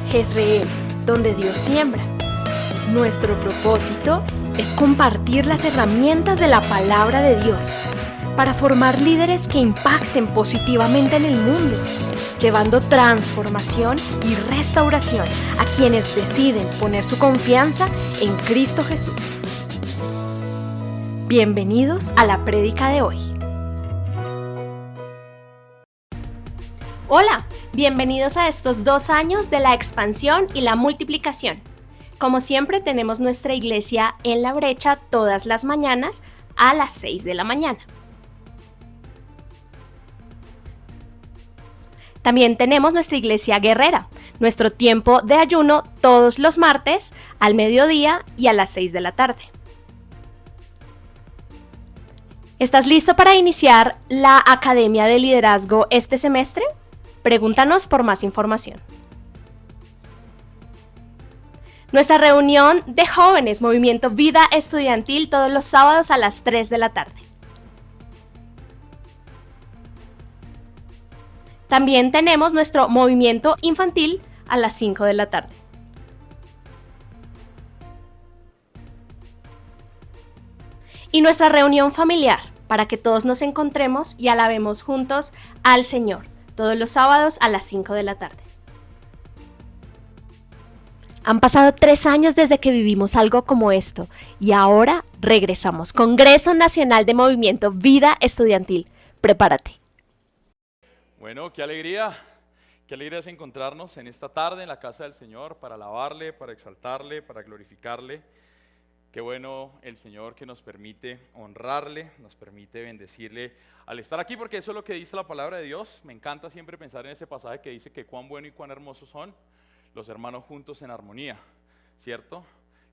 Jezreel, donde Dios siembra. Nuestro propósito es compartir las herramientas de la palabra de Dios para formar líderes que impacten positivamente en el mundo, llevando transformación y restauración a quienes deciden poner su confianza en Cristo Jesús. Bienvenidos a la prédica de hoy. Hola, bienvenidos a estos 2 años de la expansión y la multiplicación. Como siempre tenemos nuestra iglesia en La Brecha todas las mañanas a las 6 de la mañana. También tenemos nuestra iglesia guerrera, nuestro tiempo de ayuno todos los martes al mediodía y a las 6 de la tarde. ¿Estás listo para iniciar la Academia de Liderazgo este semestre? Pregúntanos por más información. Nuestra reunión de jóvenes, Movimiento Vida Estudiantil, todos los sábados a las 3 de la tarde. También tenemos nuestro movimiento infantil a las 5 de la tarde. Y nuestra reunión familiar, para que todos nos encontremos y alabemos juntos al Señor, todos los sábados a las 5 de la tarde. Han pasado 3 años desde que vivimos algo como esto y ahora regresamos. Congreso Nacional de Movimiento Vida Estudiantil. Prepárate. Bueno, qué alegría es encontrarnos en esta tarde en la casa del Señor para alabarle, para exaltarle, para glorificarle. Qué bueno el Señor que nos permite honrarle, nos permite bendecirle al estar aquí, porque eso es lo que dice la palabra de Dios. Me encanta siempre pensar en ese pasaje que dice que cuán bueno y cuán hermosos son los hermanos juntos en armonía, ¿cierto?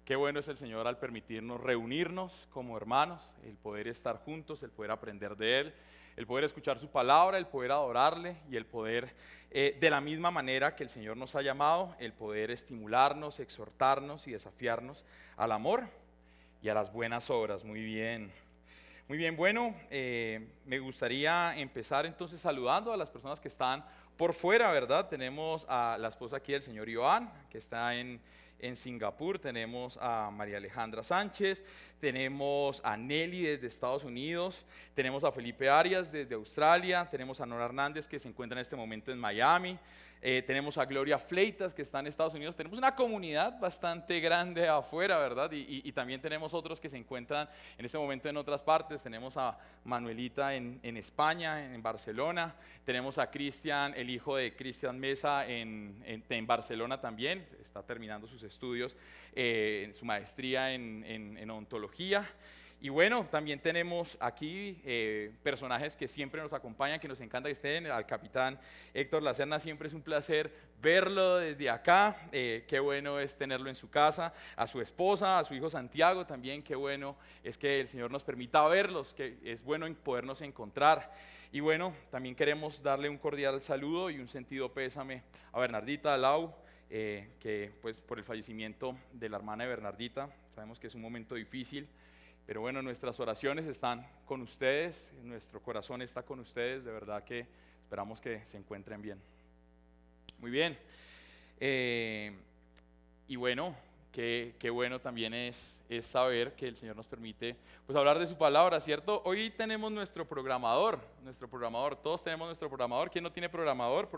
Qué bueno es el Señor al permitirnos reunirnos como hermanos, el poder estar juntos, el poder aprender de Él, el poder escuchar su palabra, el poder adorarle y el poder, de la misma manera que el Señor nos ha llamado, el poder estimularnos, exhortarnos y desafiarnos al amor y a las buenas obras. Muy bien, bueno, me gustaría empezar entonces saludando a las personas que están por fuera, ¿verdad? Tenemos a la esposa aquí del señor Iván, que está en Singapur. Tenemos a María Alejandra Sánchez, tenemos a Nelly desde Estados Unidos, tenemos a Felipe Arias desde Australia, tenemos a Nora Hernández que se encuentra en este momento en Miami, tenemos a Gloria Fleitas que está en Estados Unidos. Tenemos una comunidad bastante grande afuera, ¿verdad? Y también tenemos otros que se encuentran en este momento en otras partes. Tenemos a Manuelita en España, en Barcelona. Tenemos a Cristian, el hijo de Cristian Mesa en Barcelona también. Está terminando sus estudios, su maestría en odontología. Y bueno, también tenemos aquí personajes que siempre nos acompañan, que nos encanta que estén. Al capitán Héctor Lacerna, siempre es un placer verlo desde acá. Qué bueno es tenerlo en su casa. A su esposa, a su hijo Santiago también, qué bueno es que el Señor nos permita verlos, que es bueno podernos encontrar. Y bueno, también queremos darle un cordial saludo y un sentido pésame a Bernardita, a Lau, que pues por el fallecimiento de la hermana de Bernardita. Sabemos que es un momento difícil. Pero bueno, nuestras oraciones están con ustedes, nuestro corazón está con ustedes, de verdad que esperamos que se encuentren bien. Muy bien, y bueno, qué bueno también es saber que el Señor nos permite pues hablar de su palabra, ¿cierto? Hoy tenemos nuestro programador, todos tenemos nuestro programador. ¿Quién no tiene programador?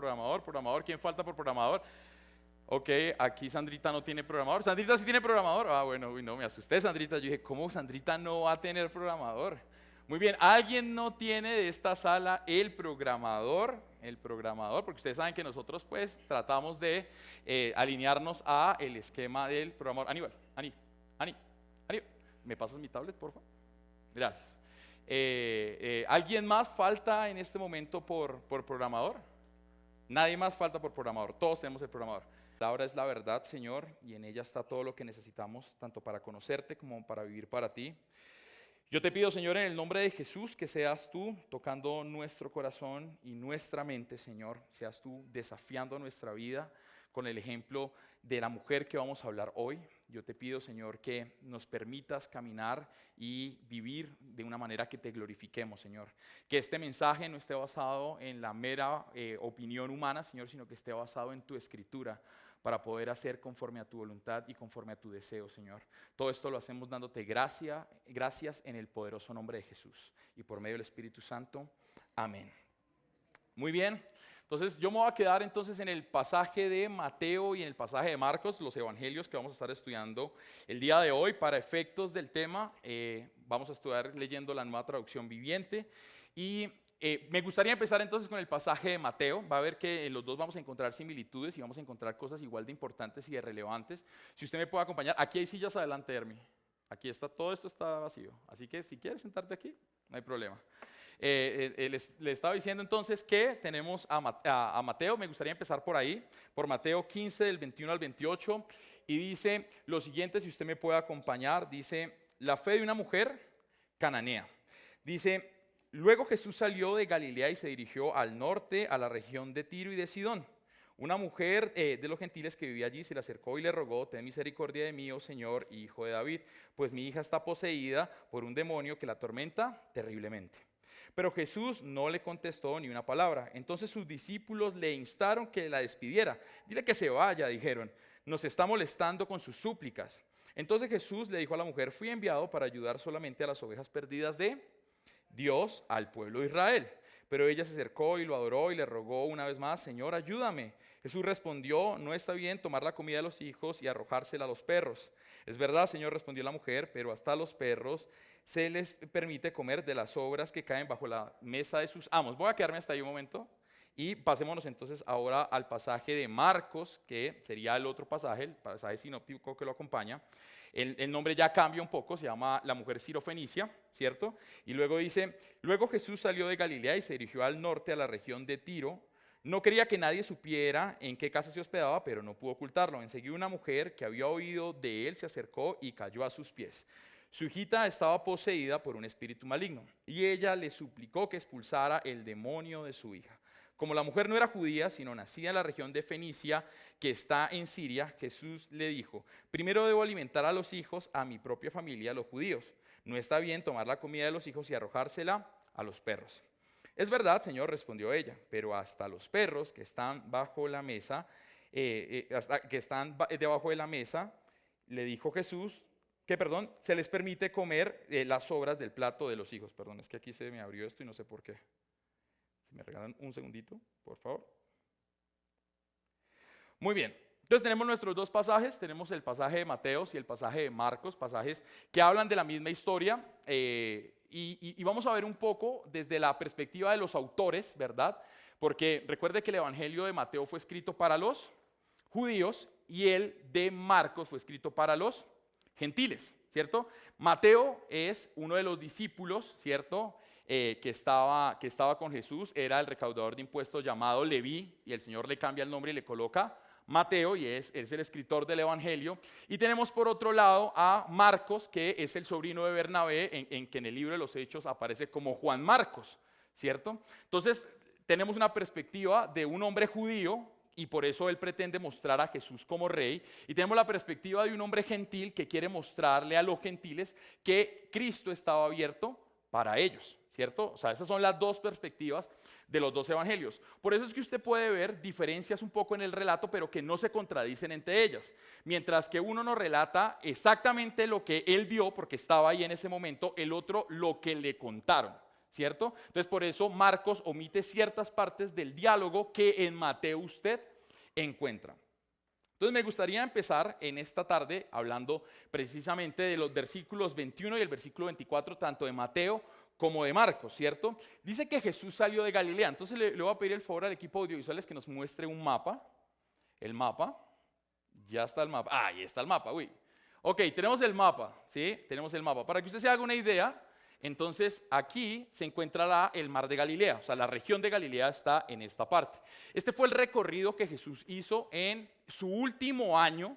¿Quién falta por programador? Ok, aquí Sandrita no tiene programador. ¿Sandrita sí tiene programador? Ah, bueno, uy, no, me asusté, Sandrita. Yo dije, ¿cómo Sandrita no va a tener programador? Muy bien, ¿alguien no tiene de esta sala el programador? Porque ustedes saben que nosotros pues tratamos de alinearnos a el esquema del programador. Aníbal, ¿me pasas mi tablet, por favor? Gracias. ¿Alguien más falta en este momento por programador? Nadie más falta por programador, todos tenemos el programador. La palabra es la verdad, Señor, y en ella está todo lo que necesitamos, tanto para conocerte como para vivir para ti. Yo te pido, Señor, en el nombre de Jesús, que seas tú tocando nuestro corazón y nuestra mente, Señor. Seas tú desafiando nuestra vida con el ejemplo de la mujer que vamos a hablar hoy. Yo te pido, Señor, que nos permitas caminar y vivir de una manera que te glorifiquemos, Señor. Que este mensaje no esté basado en la mera opinión humana, Señor, sino que esté basado en tu escritura, para poder hacer conforme a tu voluntad y conforme a tu deseo, Señor. Todo esto lo hacemos dándote gracias en el poderoso nombre de Jesús y por medio del Espíritu Santo. Amén. Muy bien. Entonces yo me voy a quedar entonces en el pasaje de Mateo y en el pasaje de Marcos, los evangelios que vamos a estar estudiando el día de hoy. Para efectos del tema, vamos a estudiar leyendo la Nueva Traducción Viviente. Y me gustaría empezar entonces con el pasaje de Mateo. Va a ver que en los dos vamos a encontrar similitudes y vamos a encontrar cosas igual de importantes y de relevantes. Si usted me puede acompañar, aquí hay sillas adelante de mí. Aquí está, todo esto está vacío. Así que si quieres sentarte aquí, no hay problema. Le estaba diciendo entonces que tenemos a Mateo. Me gustaría empezar por ahí, por Mateo 15 del 21 al 28, y dice lo siguiente, si usted me puede acompañar. Dice: la fe de una mujer cananea. Dice: luego Jesús salió de Galilea y se dirigió al norte, a la región de Tiro y de Sidón. Una mujer de los gentiles que vivía allí se le acercó y le rogó: ten misericordia de mí, oh Señor, hijo de David, pues mi hija está poseída por un demonio que la atormenta terriblemente. Pero Jesús no le contestó ni una palabra. Entonces sus discípulos le instaron que la despidiera. Dile que se vaya, dijeron, nos está molestando con sus súplicas. Entonces Jesús le dijo a la mujer: fui enviado para ayudar solamente a las ovejas perdidas de Dios, al pueblo de Israel. Pero ella se acercó y lo adoró y le rogó una vez más: Señor, ayúdame. Jesús respondió: no está bien tomar la comida de los hijos y arrojársela a los perros. Es verdad, Señor, respondió la mujer, pero hasta a los perros se les permite comer de las sobras que caen bajo la mesa de sus amos. Voy a quedarme hasta ahí un momento y pasémonos entonces ahora al pasaje de Marcos, que sería el otro pasaje, el pasaje sinóptico que lo acompaña. El nombre ya cambia un poco, se llama la mujer sirofenicia, ¿cierto? Y luego dice: luego Jesús salió de Galilea y se dirigió al norte, a la región de Tiro. No quería que nadie supiera en qué casa se hospedaba, pero no pudo ocultarlo. Enseguida una mujer que había oído de él se acercó y cayó a sus pies. Su hijita estaba poseída por un espíritu maligno y ella le suplicó que expulsara el demonio de su hija. Como la mujer no era judía, sino nacida en la región de Fenicia, que está en Siria, Jesús le dijo: primero debo alimentar a los hijos, a mi propia familia, los judíos. No está bien tomar la comida de los hijos y arrojársela a los perros. Es verdad, Señor, respondió ella, pero hasta los perros que están bajo la mesa, debajo de la mesa, le dijo Jesús, se les permite comer las sobras del plato de los hijos. Perdón, es que aquí se me abrió esto y no sé por qué. Si me regalan un segundito, por favor. Muy bien. Entonces tenemos nuestros dos pasajes, tenemos el pasaje de Mateo y el pasaje de Marcos, pasajes que hablan de la misma historia, y vamos a ver un poco desde la perspectiva de los autores, ¿verdad? Porque recuerde que el Evangelio de Mateo fue escrito para los judíos y el de Marcos fue escrito para los gentiles, ¿cierto? Mateo es uno de los discípulos, ¿cierto? Que estaba con Jesús, era el recaudador de impuestos llamado Leví, y el Señor le cambia el nombre y le coloca Mateo, y es el escritor del Evangelio. Y tenemos por otro lado a Marcos, que es el sobrino de Bernabé, en que en el libro de los Hechos aparece como Juan Marcos, ¿cierto? Entonces tenemos una perspectiva de un hombre judío, y por eso él pretende mostrar a Jesús como rey. Y tenemos la perspectiva de un hombre gentil que quiere mostrarle a los gentiles que Cristo estaba abierto para ellos, ¿cierto? O sea, esas son las dos perspectivas de los dos evangelios. Por eso es que usted puede ver diferencias un poco en el relato, pero que no se contradicen entre ellas. Mientras que uno nos relata exactamente lo que él vio, porque estaba ahí en ese momento, el otro lo que le contaron, ¿cierto? Entonces por eso Marcos omite ciertas partes del diálogo que en Mateo usted encuentra. Entonces me gustaría empezar en esta tarde hablando precisamente de los versículos 21 y el versículo 24, tanto de Mateo como de Marcos, ¿cierto? Dice que Jesús salió de Galilea. Entonces le voy a pedir el favor al equipo audiovisuales que nos muestre un mapa. El mapa, ya está el mapa. Ah, ahí está el mapa, uy. Ok, tenemos el mapa, ¿sí? Tenemos el mapa. Para que usted se haga una idea, entonces aquí se encuentra el mar de Galilea, o sea, la región de Galilea está en esta parte. Este fue el recorrido que Jesús hizo en su último año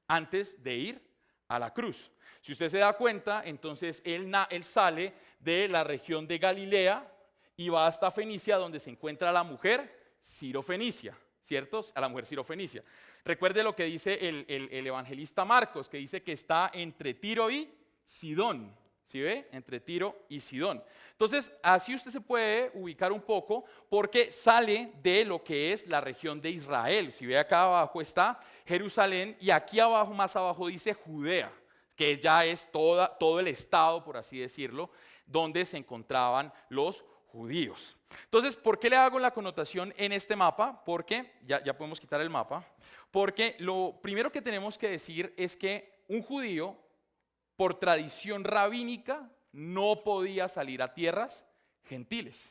antes de ir a la cruz. Si usted se da cuenta, entonces él sale de la región de Galilea y va hasta Fenicia, donde se encuentra la mujer sirofenicia, ¿cierto? A la mujer sirofenicia. Recuerde lo que dice el evangelista Marcos, que dice que está entre Tiro y Sidón. ¿Sí ve? Entre Tiro y Sidón. Entonces, así usted se puede ubicar un poco porque sale de lo que es la región de Israel. Si ve acá abajo está Jerusalén y aquí abajo, más abajo dice Judea, que ya es todo el estado, por así decirlo, donde se encontraban los judíos. Entonces, ¿por qué le hago la connotación en este mapa? Porque, ya podemos quitar el mapa, porque lo primero que tenemos que decir es que un judío, por tradición rabínica, no podía salir a tierras gentiles.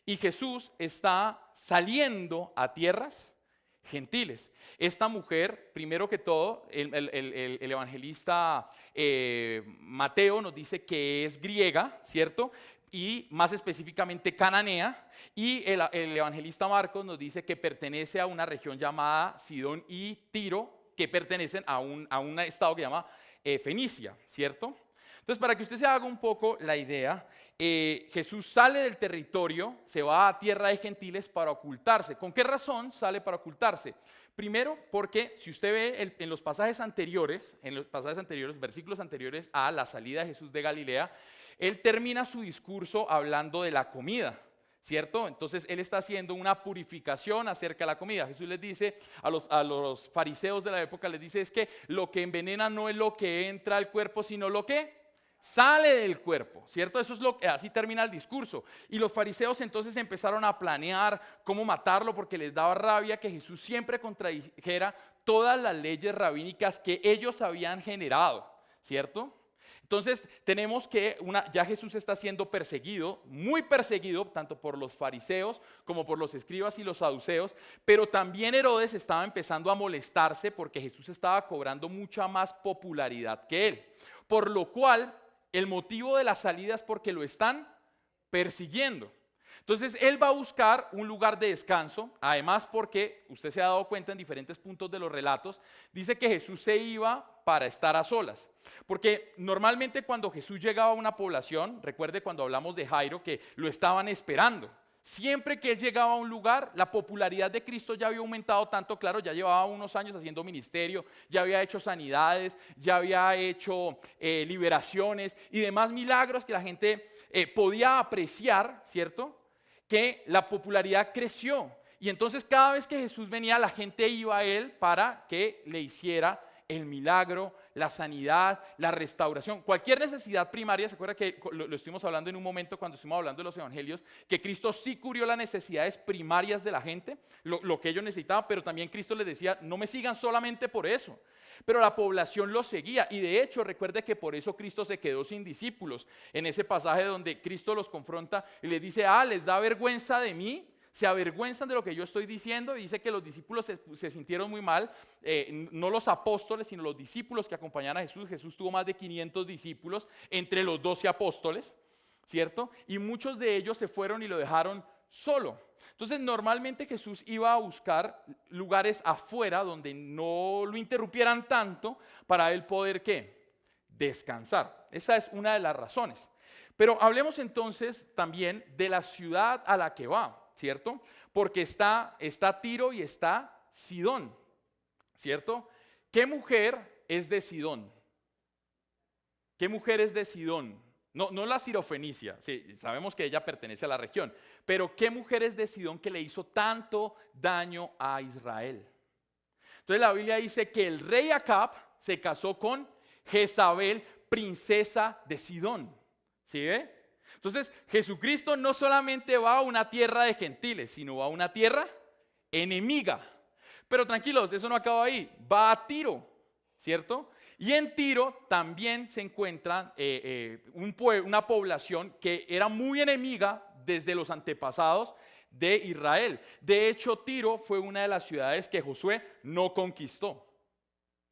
Y Jesús está saliendo a tierras gentiles. Esta mujer, primero que todo, el evangelista Mateo nos dice que es griega, ¿cierto? Y más específicamente cananea. Y el evangelista Marcos nos dice que pertenece a una región llamada Sidón y Tiro, que pertenecen a un estado que se llama Fenicia, ¿cierto? Entonces, para que usted se haga un poco la idea, Jesús sale del territorio, se va a tierra de gentiles para ocultarse. ¿Con qué razón sale para ocultarse? Primero, porque si usted ve en los pasajes anteriores, versículos anteriores a la salida de Jesús de Galilea, él termina su discurso hablando de la comida, ¿cierto? Entonces él está haciendo una purificación acerca de la comida. Jesús les dice a los fariseos de la época, les dice es que lo que envenena no es lo que entra al cuerpo, sino lo que sale del cuerpo, ¿cierto? Eso es así termina el discurso. Y los fariseos entonces empezaron a planear cómo matarlo porque les daba rabia que Jesús siempre contradijera todas las leyes rabínicas que ellos habían generado, ¿cierto? Entonces tenemos que ya Jesús está siendo perseguido, muy perseguido, tanto por los fariseos como por los escribas y los saduceos, pero también Herodes estaba empezando a molestarse porque Jesús estaba cobrando mucha más popularidad que él. Por lo cual, el motivo de la salida es porque lo están persiguiendo. Entonces él va a buscar un lugar de descanso, además porque usted se ha dado cuenta en diferentes puntos de los relatos, dice que Jesús se iba para estar a solas. Porque normalmente cuando Jesús llegaba a una población, recuerde cuando hablamos de Jairo que lo estaban esperando. Siempre que él llegaba a un lugar, la popularidad de Cristo ya había aumentado tanto, claro, ya llevaba unos años haciendo ministerio, ya había hecho sanidades, ya había hecho liberaciones y demás milagros que la gente podía apreciar, ¿cierto? Que la popularidad creció y entonces cada vez que Jesús venía la gente iba a él para que le hiciera el milagro, la sanidad, la restauración, cualquier necesidad primaria. ¿Se acuerda que lo estuvimos hablando en un momento cuando estuvimos hablando de los evangelios? Que Cristo sí cubrió las necesidades primarias de la gente, lo que ellos necesitaban, pero también Cristo les decía, no me sigan solamente por eso. Pero la población lo seguía y de hecho recuerde que por eso Cristo se quedó sin discípulos. En ese pasaje donde Cristo los confronta y les dice, les da vergüenza de mí, se avergüenzan de lo que yo estoy diciendo, y dice que los discípulos se sintieron muy mal, no los apóstoles, sino los discípulos que acompañaban a Jesús. Jesús tuvo más de 500 discípulos entre los 12 apóstoles, ¿cierto? Y muchos de ellos se fueron y lo dejaron solo. Entonces normalmente Jesús iba a buscar lugares afuera donde no lo interrumpieran tanto para él poder ¿qué? Descansar. Esa es una de las razones. Pero hablemos entonces también de la ciudad a la que va, ¿cierto? Porque está Tiro y está Sidón, ¿cierto? ¿Qué mujer es de Sidón? ¿Qué mujer es de Sidón? No la sirofenicia, sí, sabemos que ella pertenece a la región, pero ¿qué mujer es de Sidón que le hizo tanto daño a Israel? Entonces la Biblia dice que el rey Acab se casó con Jezabel, princesa de Sidón, ¿sí ve? Entonces Jesucristo no solamente va a una tierra de gentiles, sino va a una tierra enemiga. Pero tranquilos, eso no acaba ahí, va a Tiro, ¿cierto? Y en Tiro también se encuentra una población que era muy enemiga desde los antepasados de Israel. De hecho, Tiro fue una de las ciudades que Josué no conquistó.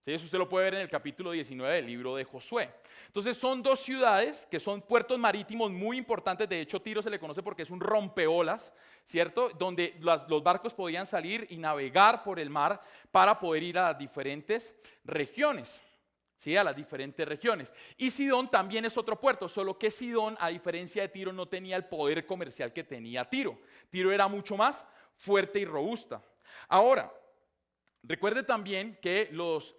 ¿Sí? Eso usted lo puede ver en el capítulo 19 del libro de Josué. Entonces son dos ciudades que son puertos marítimos muy importantes. De hecho, Tiro se le conoce porque es un rompeolas, ¿cierto? Donde los barcos podían salir y navegar por el mar para poder ir a las diferentes regiones. ¿Sí? A las diferentes regiones. Y Sidón también es otro puerto, solo que Sidón, a diferencia de Tiro, no tenía el poder comercial que tenía Tiro. Tiro era mucho más fuerte y robusta. Ahora, recuerde también que los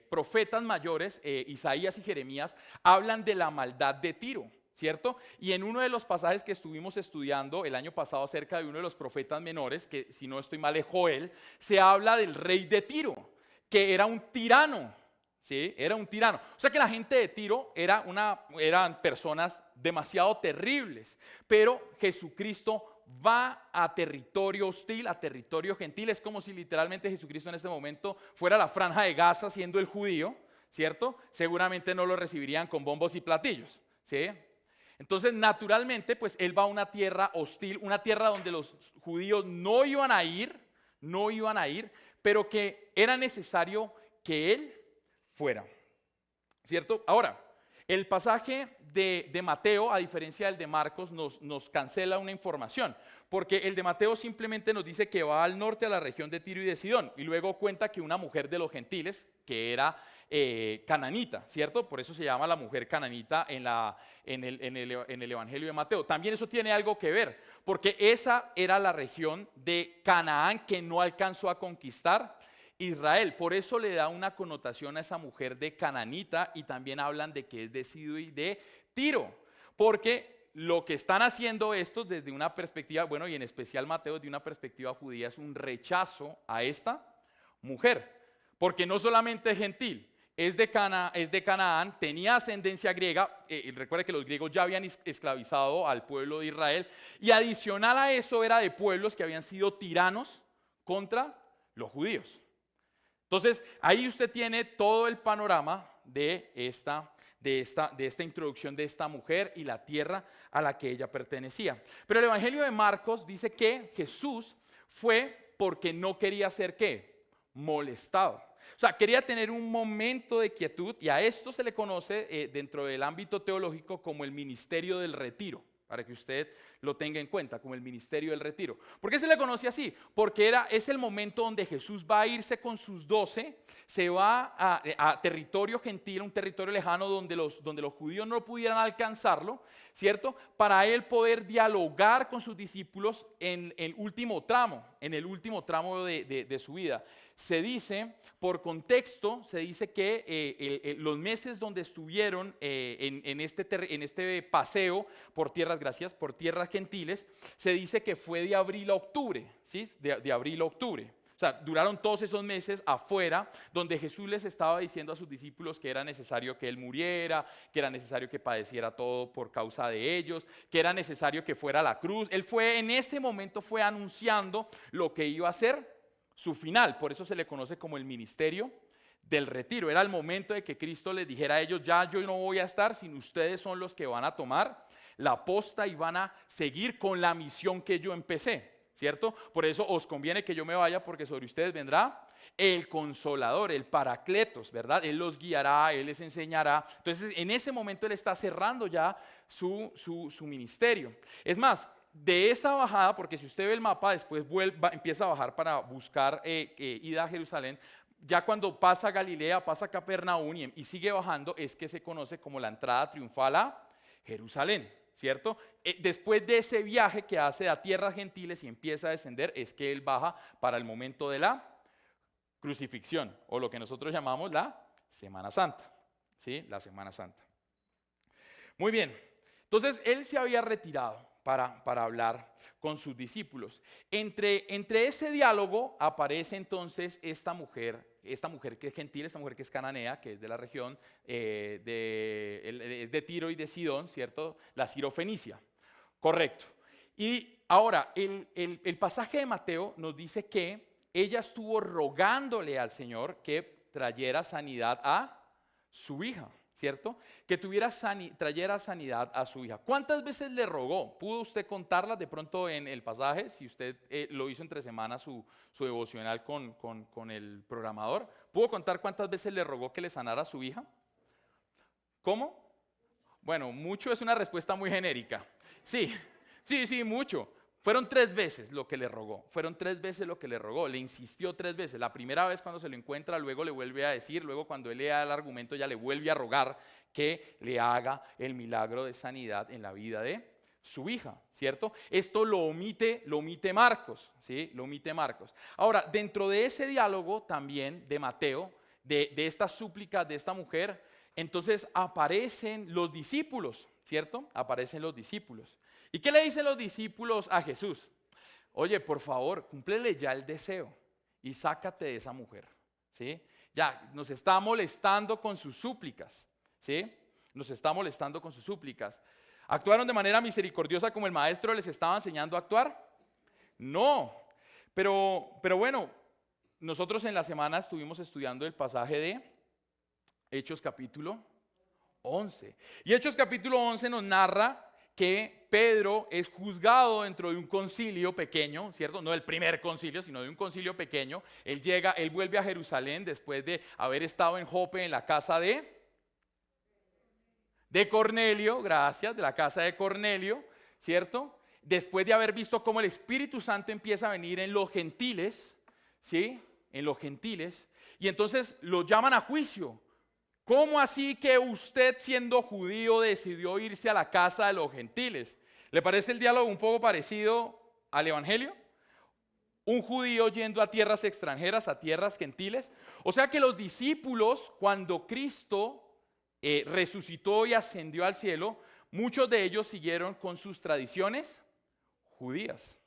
profetas mayores, Isaías y Jeremías, hablan de la maldad de Tiro, ¿cierto? Y en uno de los pasajes que estuvimos estudiando el año pasado acerca de uno de los profetas menores, que si no estoy mal es Joel, se habla del rey de Tiro, que era un tirano, ¿sí? Era un tirano. O sea que la gente de Tiro eran personas demasiado terribles, pero Jesucristo va a territorio hostil, a territorio gentil. Es como si literalmente Jesucristo en este momento fuera la franja de Gaza siendo el judío, ¿cierto? Seguramente no lo recibirían con bombos y platillos, ¿sí? Entonces, naturalmente, pues él va a una tierra hostil, una tierra donde los judíos no iban a ir, pero que era necesario que él fuera, ¿cierto? Ahora, el pasaje de Mateo, a diferencia del de Marcos, nos cancela una información, porque el de Mateo simplemente nos dice que va al norte a la región de Tiro y de Sidón, y luego cuenta que una mujer de los gentiles, que era cananita, ¿cierto? Por eso se llama la mujer cananita en el Evangelio de Mateo. También eso tiene algo que ver, porque esa era la región de Canaán que no alcanzó a conquistar Israel. Por eso le da una connotación a esa mujer de cananita, y también hablan de que es de Sidón y de Tiro, porque lo que están haciendo estos desde una perspectiva, bueno, y en especial Mateo desde una perspectiva judía, es un rechazo a esta mujer, porque no solamente es gentil, es de Canaán, tenía ascendencia griega, recuerda que los griegos ya habían esclavizado al pueblo de Israel, y adicional a eso era de pueblos que habían sido tiranos contra los judíos. Entonces, ahí usted tiene todo el panorama de esta introducción de esta mujer y la tierra a la que ella pertenecía. Pero el Evangelio de Marcos dice que Jesús fue porque no quería ser, ¿qué? Molestado. O sea, quería tener un momento de quietud, y a esto se le conoce dentro del ámbito teológico como el ministerio del retiro, para que usted lo tenga en cuenta, como el ministerio del retiro. ¿Por qué se le conoce así? Porque es el momento donde Jesús va a irse con sus 12, se va a territorio gentil, un territorio lejano donde los judíos no pudieran alcanzarlo, ¿cierto? Para él poder dialogar con sus discípulos en el último tramo de su vida. Se dice, por contexto, se dice que los meses donde estuvieron en este paseo por tierras gentiles, se dice que fue de abril a octubre, ¿sí? De abril a octubre. O sea, duraron todos esos meses afuera, donde Jesús les estaba diciendo a sus discípulos que era necesario que Él muriera, que era necesario que padeciera todo por causa de ellos, que era necesario que fuera a la cruz. Él en ese momento fue anunciando lo que iba a ser su final. Por eso se le conoce como el ministerio del retiro. Era el momento de que Cristo les dijera a ellos: ya yo no voy a estar, sino ustedes son los que van a tomar la posta y van a seguir con la misión que yo empecé, ¿cierto? Por eso os conviene que yo me vaya, porque sobre ustedes vendrá el Consolador, el Paracletos, ¿verdad? Él los guiará, Él les enseñará. Entonces, en ese momento Él está cerrando ya su ministerio. Es más, de esa bajada, porque si usted ve el mapa, después empieza a bajar para buscar ida a Jerusalén. Ya cuando pasa Galilea, pasa Capernaum y sigue bajando, es que se conoce como la entrada triunfal a Jerusalén, ¿cierto? Después de ese viaje que hace a tierras gentiles y empieza a descender, es que él baja para el momento de la crucifixión, o lo que nosotros llamamos la Semana Santa, ¿sí? La Semana Santa. Muy bien, entonces él se había retirado para hablar con sus discípulos. Entre ese diálogo aparece entonces esta mujer que es gentil, esta mujer que es cananea, que es de la región es de Tiro y de Sidón, ¿cierto? La Sirofenicia, correcto. Y ahora, el pasaje de Mateo nos dice que ella estuvo rogándole al Señor que trayera sanidad a su hija, ¿cierto? Que trayera sanidad a su hija. ¿Cuántas veces le rogó? ¿Pudo usted contarlas de pronto en el pasaje? Si usted lo hizo entre semanas su devocional con el programador, ¿pudo contar cuántas veces le rogó que le sanara a su hija? ¿Cómo? Bueno, mucho es una respuesta muy genérica. Sí, mucho. Fueron 3 veces lo que le rogó, le insistió 3 veces. La primera vez cuando se lo encuentra, luego le vuelve a decir, luego cuando él le da el argumento, ya le vuelve a rogar que le haga el milagro de sanidad en la vida de su hija, ¿cierto? Esto lo omite Marcos, ¿sí? Lo omite Marcos. Ahora, dentro de ese diálogo también de Mateo, de esta súplica de esta mujer, entonces aparecen los discípulos, ¿cierto? Aparecen los discípulos. ¿Y qué le dicen los discípulos a Jesús? Oye, por favor, cúmplele ya el deseo y sácate de esa mujer, ¿sí? Ya, nos está molestando con sus súplicas, ¿sí? Nos está molestando con sus súplicas. ¿Actuaron de manera misericordiosa como el maestro les estaba enseñando a actuar? No, pero bueno, nosotros en la semana estuvimos estudiando el pasaje de Hechos capítulo 11. Y Hechos capítulo 11 nos narra que Pedro es juzgado dentro de un concilio pequeño, ¿cierto? No del primer concilio, sino de un concilio pequeño. Él vuelve a Jerusalén después de haber estado en Jope en la casa de Cornelio, gracias, de la casa de Cornelio, ¿cierto? Después de haber visto cómo el Espíritu Santo empieza a venir en los gentiles, ¿sí? En los gentiles, y entonces lo llaman a juicio. ¿Cómo así que usted, siendo judío, decidió irse a la casa de los gentiles? ¿Le parece el diálogo un poco parecido al Evangelio? Un judío yendo a tierras extranjeras, a tierras gentiles. O sea que los discípulos, cuando Cristo resucitó y ascendió al cielo, muchos de ellos siguieron con sus tradiciones judías.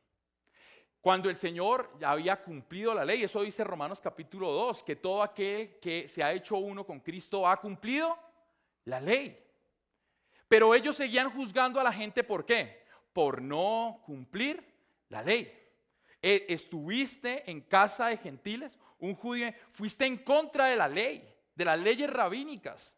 Cuando el Señor ya había cumplido la ley, eso dice Romanos capítulo 2, que todo aquel que se ha hecho uno con Cristo ha cumplido la ley. Pero ellos seguían juzgando a la gente, ¿por qué? Por no cumplir la ley. Estuviste en casa de gentiles, un judío, fuiste en contra de la ley, de las leyes rabínicas.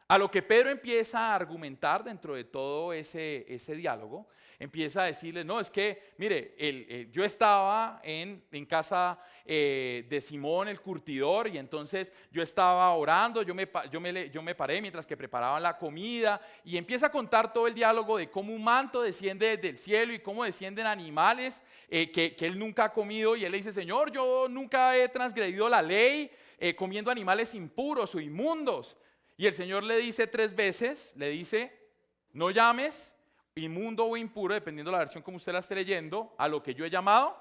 A lo que Pedro empieza a argumentar dentro de todo ese diálogo, empieza a decirle, no, es que, mire, yo estaba en casa de Simón el curtidor, y entonces yo estaba orando, yo me paré mientras que preparaban la comida, y empieza a contar todo el diálogo de cómo un manto desciende del cielo y cómo descienden animales que él nunca ha comido, y él le dice, Señor, yo nunca he transgredido la ley comiendo animales impuros o inmundos. Y el Señor le dice 3 veces, le dice, no llames inmundo o impuro, dependiendo de la versión como usted la esté leyendo, a lo que yo he llamado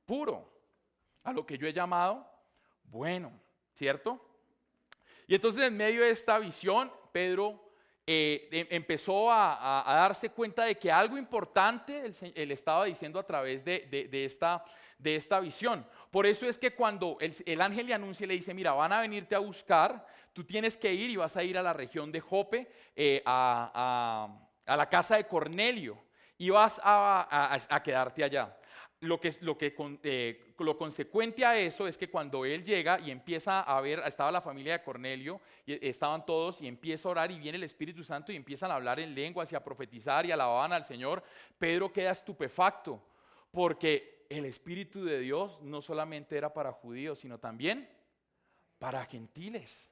puro, a lo que yo he llamado bueno, ¿cierto? Y entonces en medio de esta visión, Pedro empezó a darse cuenta de que algo importante él estaba diciendo a través de esta visión. Por eso es que cuando el ángel le anuncia y le dice, mira, van a venirte a buscar, tú tienes que ir y vas a ir a la región de Jope, a la casa de Cornelio, y vas a quedarte allá. Lo consecuente a eso es que cuando él llega y empieza a ver, estaba la familia de Cornelio, y estaban todos, y empieza a orar, y viene el Espíritu Santo, y empiezan a hablar en lenguas, y a profetizar, y alababan al Señor. Pedro queda estupefacto, porque el Espíritu de Dios no solamente era para judíos, sino también para gentiles.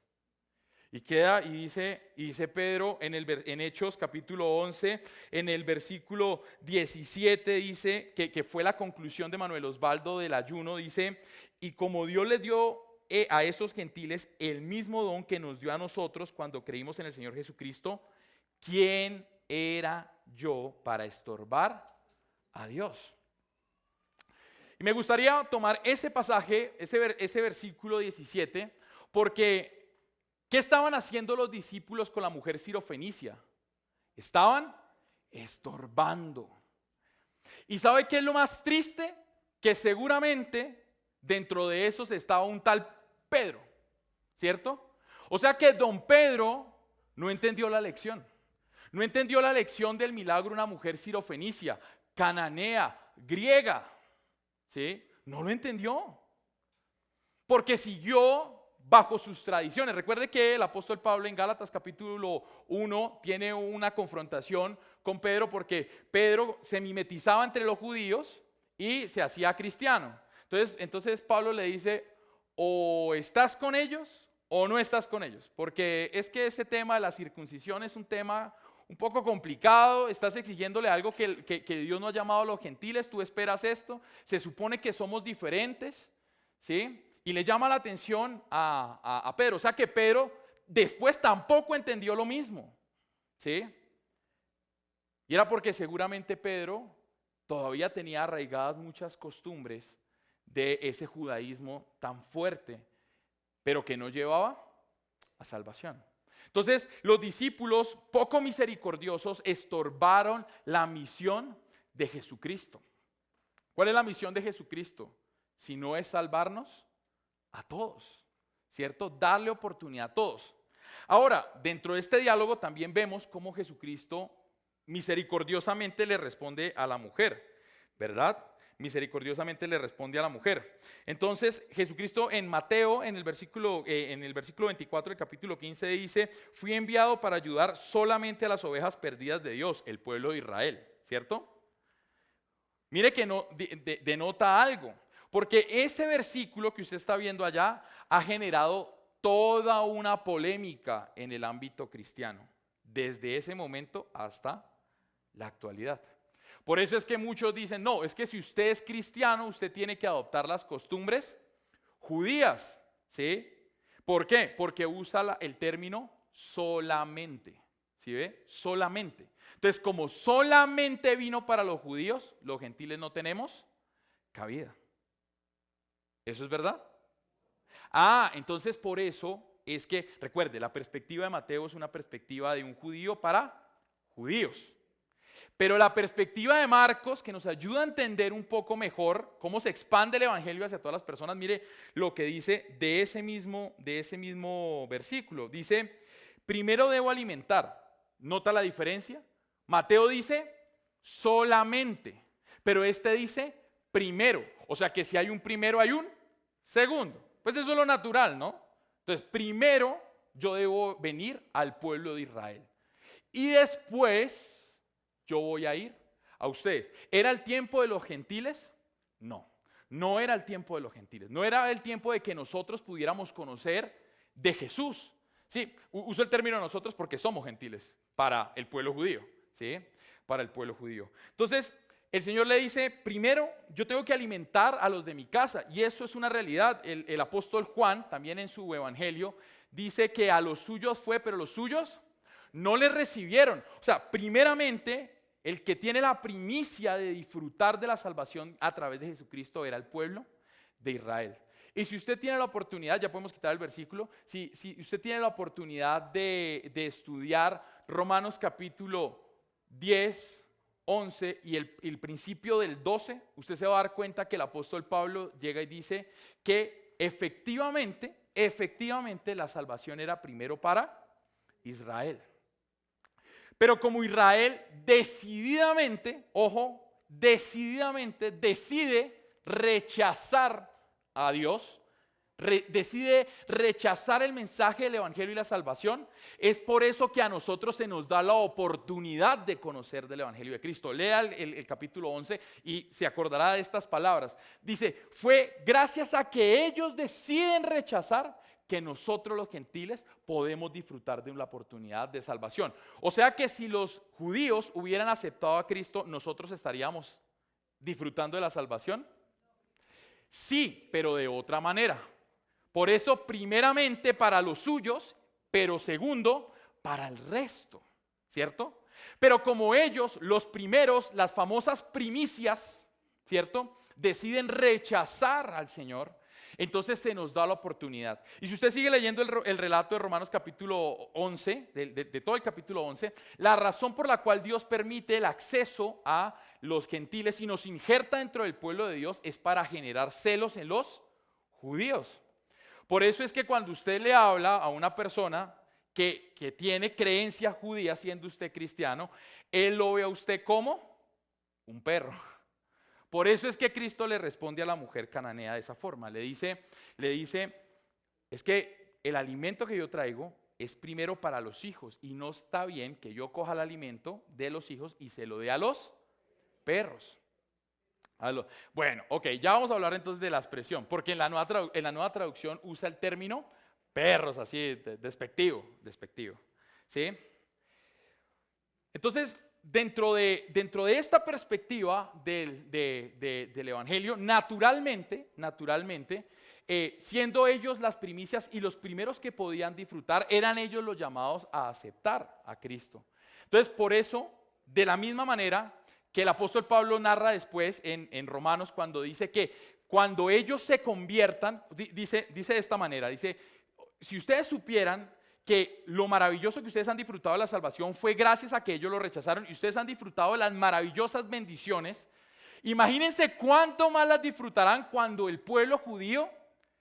Y dice Pedro en Hechos capítulo 11, en el versículo 17, dice que fue la conclusión de Manuel Osvaldo del ayuno, dice, y como Dios les dio a esos gentiles el mismo don que nos dio a nosotros cuando creímos en el Señor Jesucristo, ¿quién era yo para estorbar a Dios? Y me gustaría tomar ese pasaje, ese versículo 17, porque ¿qué estaban haciendo los discípulos con la mujer sirofenicia? Estaban estorbando. ¿Y sabe qué es lo más triste? Que seguramente dentro de esos estaba un tal Pedro, ¿cierto? O sea que don Pedro no entendió la lección. No entendió la lección del milagro de una mujer sirofenicia, cananea, griega, ¿sí? No lo entendió. Porque siguió bajo sus tradiciones. Recuerde que el apóstol Pablo en Gálatas capítulo 1 tiene una confrontación con Pedro, porque Pedro se mimetizaba entre los judíos y se hacía cristiano. Entonces Pablo le dice, o estás con ellos o no estás con ellos, porque es que ese tema de la circuncisión es un tema un poco complicado, estás exigiéndole algo que Dios no ha llamado a los gentiles, tú esperas esto, se supone que somos diferentes, ¿sí? Y le llama la atención a Pedro. O sea que Pedro después tampoco entendió lo mismo, ¿sí? Y era porque seguramente Pedro todavía tenía arraigadas muchas costumbres de ese judaísmo tan fuerte, pero que no llevaba a salvación. Entonces, los discípulos poco misericordiosos estorbaron la misión de Jesucristo. ¿Cuál es la misión de Jesucristo? Si no es salvarnos a todos, ¿cierto? Darle oportunidad a todos. Ahora, dentro de este diálogo también vemos cómo Jesucristo misericordiosamente le responde a la mujer, ¿verdad? Misericordiosamente le responde a la mujer. Entonces, Jesucristo en Mateo, en el versículo 24 del capítulo 15 dice, fui enviado para ayudar solamente a las ovejas perdidas de Dios, el pueblo de Israel, ¿cierto? Mire que no, denota algo, porque ese versículo que usted está viendo allá ha generado toda una polémica en el ámbito cristiano, desde ese momento hasta la actualidad. Por eso es que muchos dicen, no, es que si usted es cristiano, usted tiene que adoptar las costumbres judías, ¿sí? ¿Por qué? Porque usa el término solamente, ¿sí ve? Solamente. Entonces, como solamente vino para los judíos, los gentiles no tenemos cabida. ¿Eso es verdad? Entonces por eso es que, recuerde, la perspectiva de Mateo es una perspectiva de un judío para judíos. Pero la perspectiva de Marcos, que nos ayuda a entender un poco mejor cómo se expande el evangelio hacia todas las personas, mire lo que dice de ese mismo versículo. Dice, primero debo alimentar. ¿Nota la diferencia? Mateo dice solamente, pero este dice primero. O sea que si hay un primero, hay un segundo. Pues eso es lo natural, ¿no? Entonces, primero yo debo venir al pueblo de Israel. Y después yo voy a ir a ustedes. ¿Era el tiempo de los gentiles? No, no era el tiempo de los gentiles. No era el tiempo de que nosotros pudiéramos conocer de Jesús. Sí, uso el término nosotros porque somos gentiles para el pueblo judío, ¿sí? Para el pueblo judío. Entonces, el Señor le dice, primero yo tengo que alimentar a los de mi casa, y eso es una realidad. El apóstol Juan, también en su evangelio, dice que a los suyos fue, pero los suyos no le recibieron. O sea, primeramente, el que tiene la primicia de disfrutar de la salvación a través de Jesucristo era el pueblo de Israel. Y si usted tiene la oportunidad, ya podemos quitar el versículo, si usted tiene la oportunidad de estudiar Romanos capítulo 10, 11 y el principio del 12, usted se va a dar cuenta que el apóstol Pablo llega y dice que efectivamente la salvación era primero para Israel. Pero como Israel decididamente decide rechazar a Dios, decide rechazar el mensaje del evangelio y la salvación, es por eso que a nosotros se nos da la oportunidad de conocer del evangelio de Cristo. Lea el capítulo 11 y se acordará de estas palabras. Dice, fue gracias a que ellos deciden rechazar que nosotros los gentiles podemos disfrutar de una oportunidad de salvación. O sea que si los judíos hubieran aceptado a Cristo, ¿nosotros estaríamos disfrutando de la salvación? Sí, pero de otra manera. Por eso, primeramente para los suyos, pero segundo, para el resto, ¿cierto? Pero como ellos, los primeros, las famosas primicias, ¿cierto? Deciden rechazar al Señor, entonces se nos da la oportunidad. Y si usted sigue leyendo el relato de Romanos capítulo 11, de todo el capítulo 11, la razón por la cual Dios permite el acceso a los gentiles y nos injerta dentro del pueblo de Dios es para generar celos en los judíos. Por eso es que cuando usted le habla a una persona que tiene creencia judía, siendo usted cristiano, él lo ve a usted como un perro. Por eso es que Cristo le responde a la mujer cananea de esa forma. Le dice, es que el alimento que yo traigo es primero para los hijos y no está bien que yo coja el alimento de los hijos y se lo dé a los perros. Bueno, ok, ya vamos a hablar entonces de la expresión, porque en la nueva traducción usa el término perros, así, despectivo, ¿sí? Entonces, dentro de esta perspectiva del evangelio, naturalmente, siendo ellos las primicias y los primeros que podían disfrutar, eran ellos los llamados a aceptar a Cristo. Entonces, por eso De la misma manera que el apóstol Pablo narra después en Romanos cuando dice que cuando ellos se conviertan, dice de esta manera, dice, si ustedes supieran que lo maravilloso que ustedes han disfrutado de la salvación fue gracias a que ellos lo rechazaron y ustedes han disfrutado de las maravillosas bendiciones, imagínense cuánto más las disfrutarán cuando el pueblo judío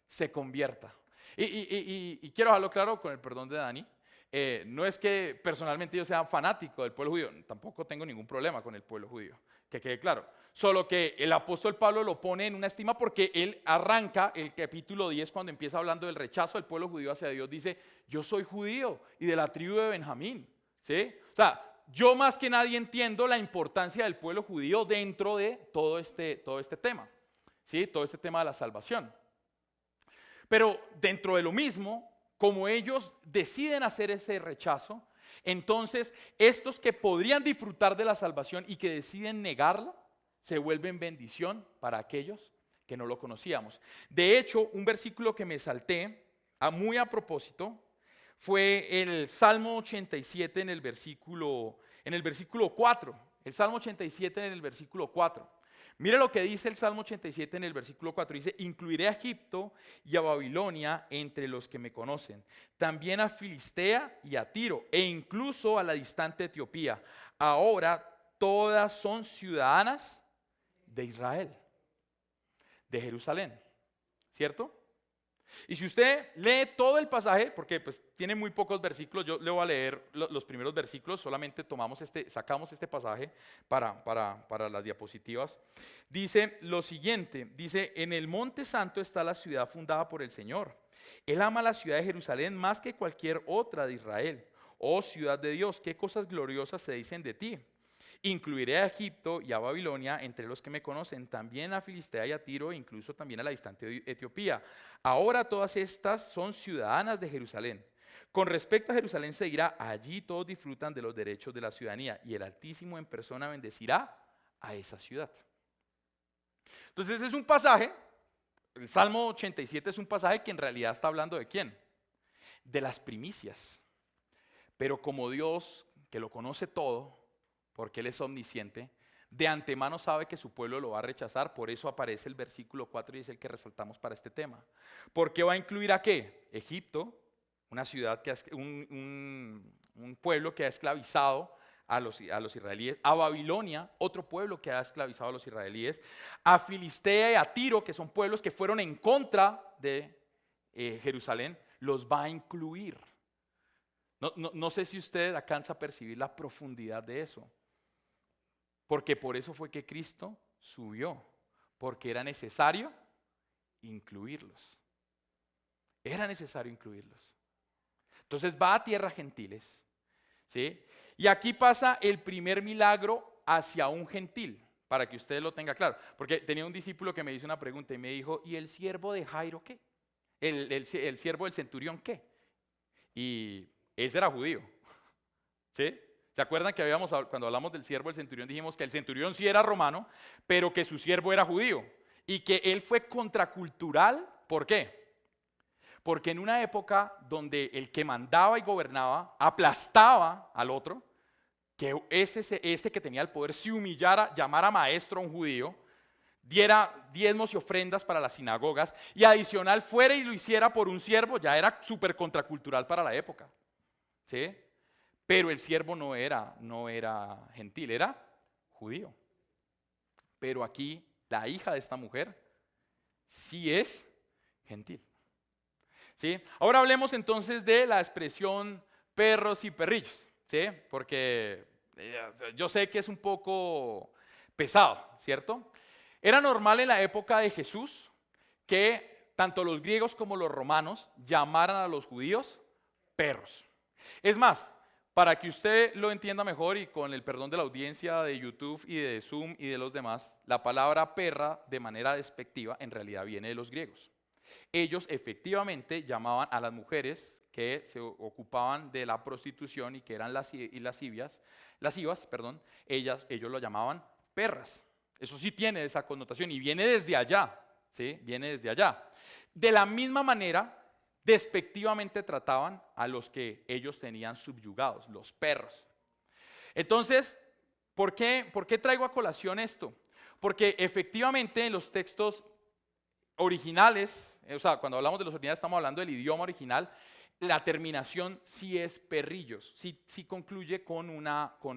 se convierta. Y quiero dejarlo claro con el perdón de Dani. No es que personalmente yo sea fanático del pueblo judío, tampoco tengo ningún problema con el pueblo judío, que quede claro. Solo que el apóstol Pablo lo pone en una estima porque él arranca el capítulo 10 cuando empieza hablando del rechazo del pueblo judío hacia Dios. Dice, yo soy judío y de la tribu de Benjamín. ¿Sí? O sea, yo más que nadie entiendo la importancia del pueblo judío dentro de todo este tema. ¿Sí? Todo este tema de la salvación. Pero dentro de lo mismo, como ellos deciden hacer ese rechazo, entonces estos que podrían disfrutar de la salvación y que deciden negarla, se vuelven bendición para aquellos que no lo conocíamos. De hecho, un versículo que me salté, muy a propósito, fue el Salmo 87 en el versículo 4. El Salmo 87 en el versículo 4. Mire lo que dice el Salmo 87 en el versículo 4. Dice, incluiré a Egipto y a Babilonia entre los que me conocen. También a Filistea y a Tiro, e incluso a la distante Etiopía. Ahora todas son ciudadanas de Israel, de Jerusalén. ¿Cierto? Y si usted lee todo el pasaje, porque pues tiene muy pocos versículos, yo le voy a leer los primeros versículos, solamente sacamos este pasaje para las diapositivas. Dice lo siguiente, dice, en el monte santo está la ciudad fundada por el Señor. Él ama la ciudad de Jerusalén más que cualquier otra de Israel. Oh ciudad de Dios, qué cosas gloriosas se dicen de ti. Incluiré a Egipto y a Babilonia entre los que me conocen, también a Filistea y a Tiro, e incluso también a la distante Etiopía. Ahora todas estas son ciudadanas de Jerusalén. Con respecto a Jerusalén se dirá, allí todos disfrutan de los derechos de la ciudadanía, y el Altísimo en persona bendecirá a esa ciudad. Entonces es un pasaje, el Salmo 87 es un pasaje que en realidad está hablando ¿de quién? De las primicias. Pero como Dios, que lo conoce todo, porque Él es omnisciente, de antemano sabe que su pueblo lo va a rechazar, por eso aparece el versículo 4 y es el que resaltamos para este tema. ¿Por qué va a incluir a qué? Egipto, una ciudad, un pueblo que ha esclavizado a los israelíes, a Babilonia, otro pueblo que ha esclavizado a los israelíes, a Filistea y a Tiro, que son pueblos que fueron en contra de Jerusalén, los va a incluir. No sé si usted alcanza a percibir la profundidad de eso. Porque por eso fue que Cristo subió, porque era necesario incluirlos. Era necesario incluirlos. Entonces va a tierras gentiles, ¿sí? Y aquí pasa el primer milagro hacia un gentil, para que usted lo tenga claro. Porque tenía un discípulo que me hizo una pregunta y me dijo, ¿y el siervo de Jairo qué? ¿El siervo del centurión qué? Y ese era judío, ¿sí? ¿Se acuerdan que cuando hablamos del siervo del centurión dijimos que el centurión sí era romano, pero que su siervo era judío? Y que él fue contracultural, ¿por qué? Porque en una época donde el que mandaba y gobernaba aplastaba al otro, que este que tenía el poder se humillara, llamara maestro a un judío, diera diezmos y ofrendas para las sinagogas y adicional fuera y lo hiciera por un siervo, ya era súper contracultural para la época, ¿sí? Pero el siervo no era gentil, era judío. Pero aquí la hija de esta mujer sí es gentil. ¿Sí? Ahora hablemos entonces de la expresión perros y perrillos, ¿sí? Porque yo sé que es un poco pesado, ¿cierto? Era normal en la época de Jesús que tanto los griegos como los romanos llamaran a los judíos perros. Es más, para que usted lo entienda mejor y con el perdón de la audiencia de YouTube y de Zoom y de los demás, la palabra perra de manera despectiva en realidad viene de los griegos. Ellos efectivamente llamaban a las mujeres que se ocupaban de la prostitución y que eran lascivas, ellos lo llamaban perras. Eso sí tiene esa connotación y viene desde allá, ¿sí? Viene desde allá. De la misma manera, despectivamente trataban a los que ellos tenían subyugados, los perros. Entonces, ¿Por qué traigo a colación esto? Porque efectivamente en los textos originales, o sea, cuando hablamos de los originales estamos hablando del idioma original, la terminación sí es perrillos, sí concluye con una, o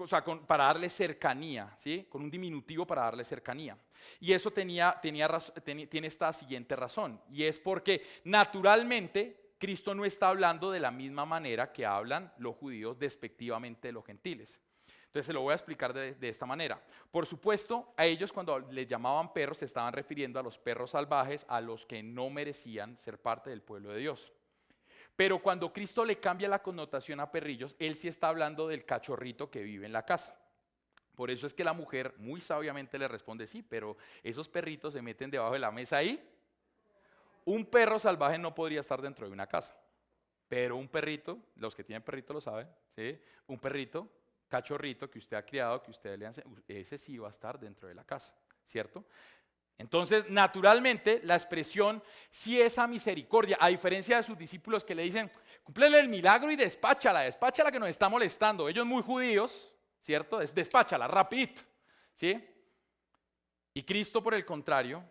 sea, para darle cercanía, ¿sí? Con un diminutivo para darle cercanía. Y eso tiene esta siguiente razón, y es porque naturalmente Cristo no está hablando de la misma manera que hablan los judíos despectivamente de los gentiles. Entonces se lo voy a explicar de esta manera. Por supuesto, a ellos cuando les llamaban perros se estaban refiriendo a los perros salvajes, a los que no merecían ser parte del pueblo de Dios. Pero cuando Cristo le cambia la connotación a perrillos, Él sí está hablando del cachorrito que vive en la casa. Por eso es que la mujer muy sabiamente le responde, sí, pero esos perritos se meten debajo de la mesa ahí. Un perro salvaje no podría estar dentro de una casa. Pero un perrito, los que tienen perrito lo saben, ¿sí? Un perrito, cachorrito que usted ha criado, que usted le ha enseñado, ese sí va a estar dentro de la casa, ¿cierto? Entonces, naturalmente, la expresión sí es a misericordia, a diferencia de sus discípulos que le dicen, cúmplele el milagro y despáchala que nos está molestando. Ellos muy judíos, ¿cierto? Despáchala, rapidito, ¿sí? Y Cristo, por el contrario,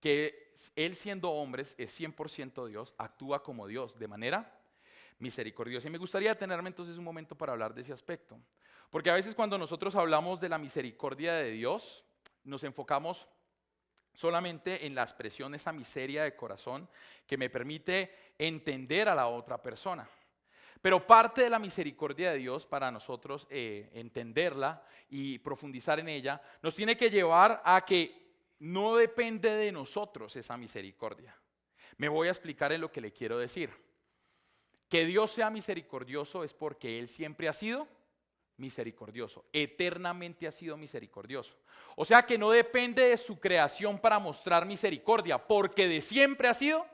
que Él siendo hombre es 100% Dios, actúa como Dios, de manera misericordiosa. Y me gustaría detenerme entonces un momento para hablar de ese aspecto. Porque a veces cuando nosotros hablamos de la misericordia de Dios, nos enfocamos solamente en la expresión, esa miseria de corazón que me permite entender a la otra persona. Pero parte de la misericordia de Dios para nosotros entenderla y profundizar en ella, nos tiene que llevar a que no depende de nosotros esa misericordia. Me voy a explicar en lo que le quiero decir. Que Dios sea misericordioso es porque Él siempre ha sido misericordioso, eternamente ha sido misericordioso. O sea que no depende de su creación para mostrar misericordia, porque de siempre ha sido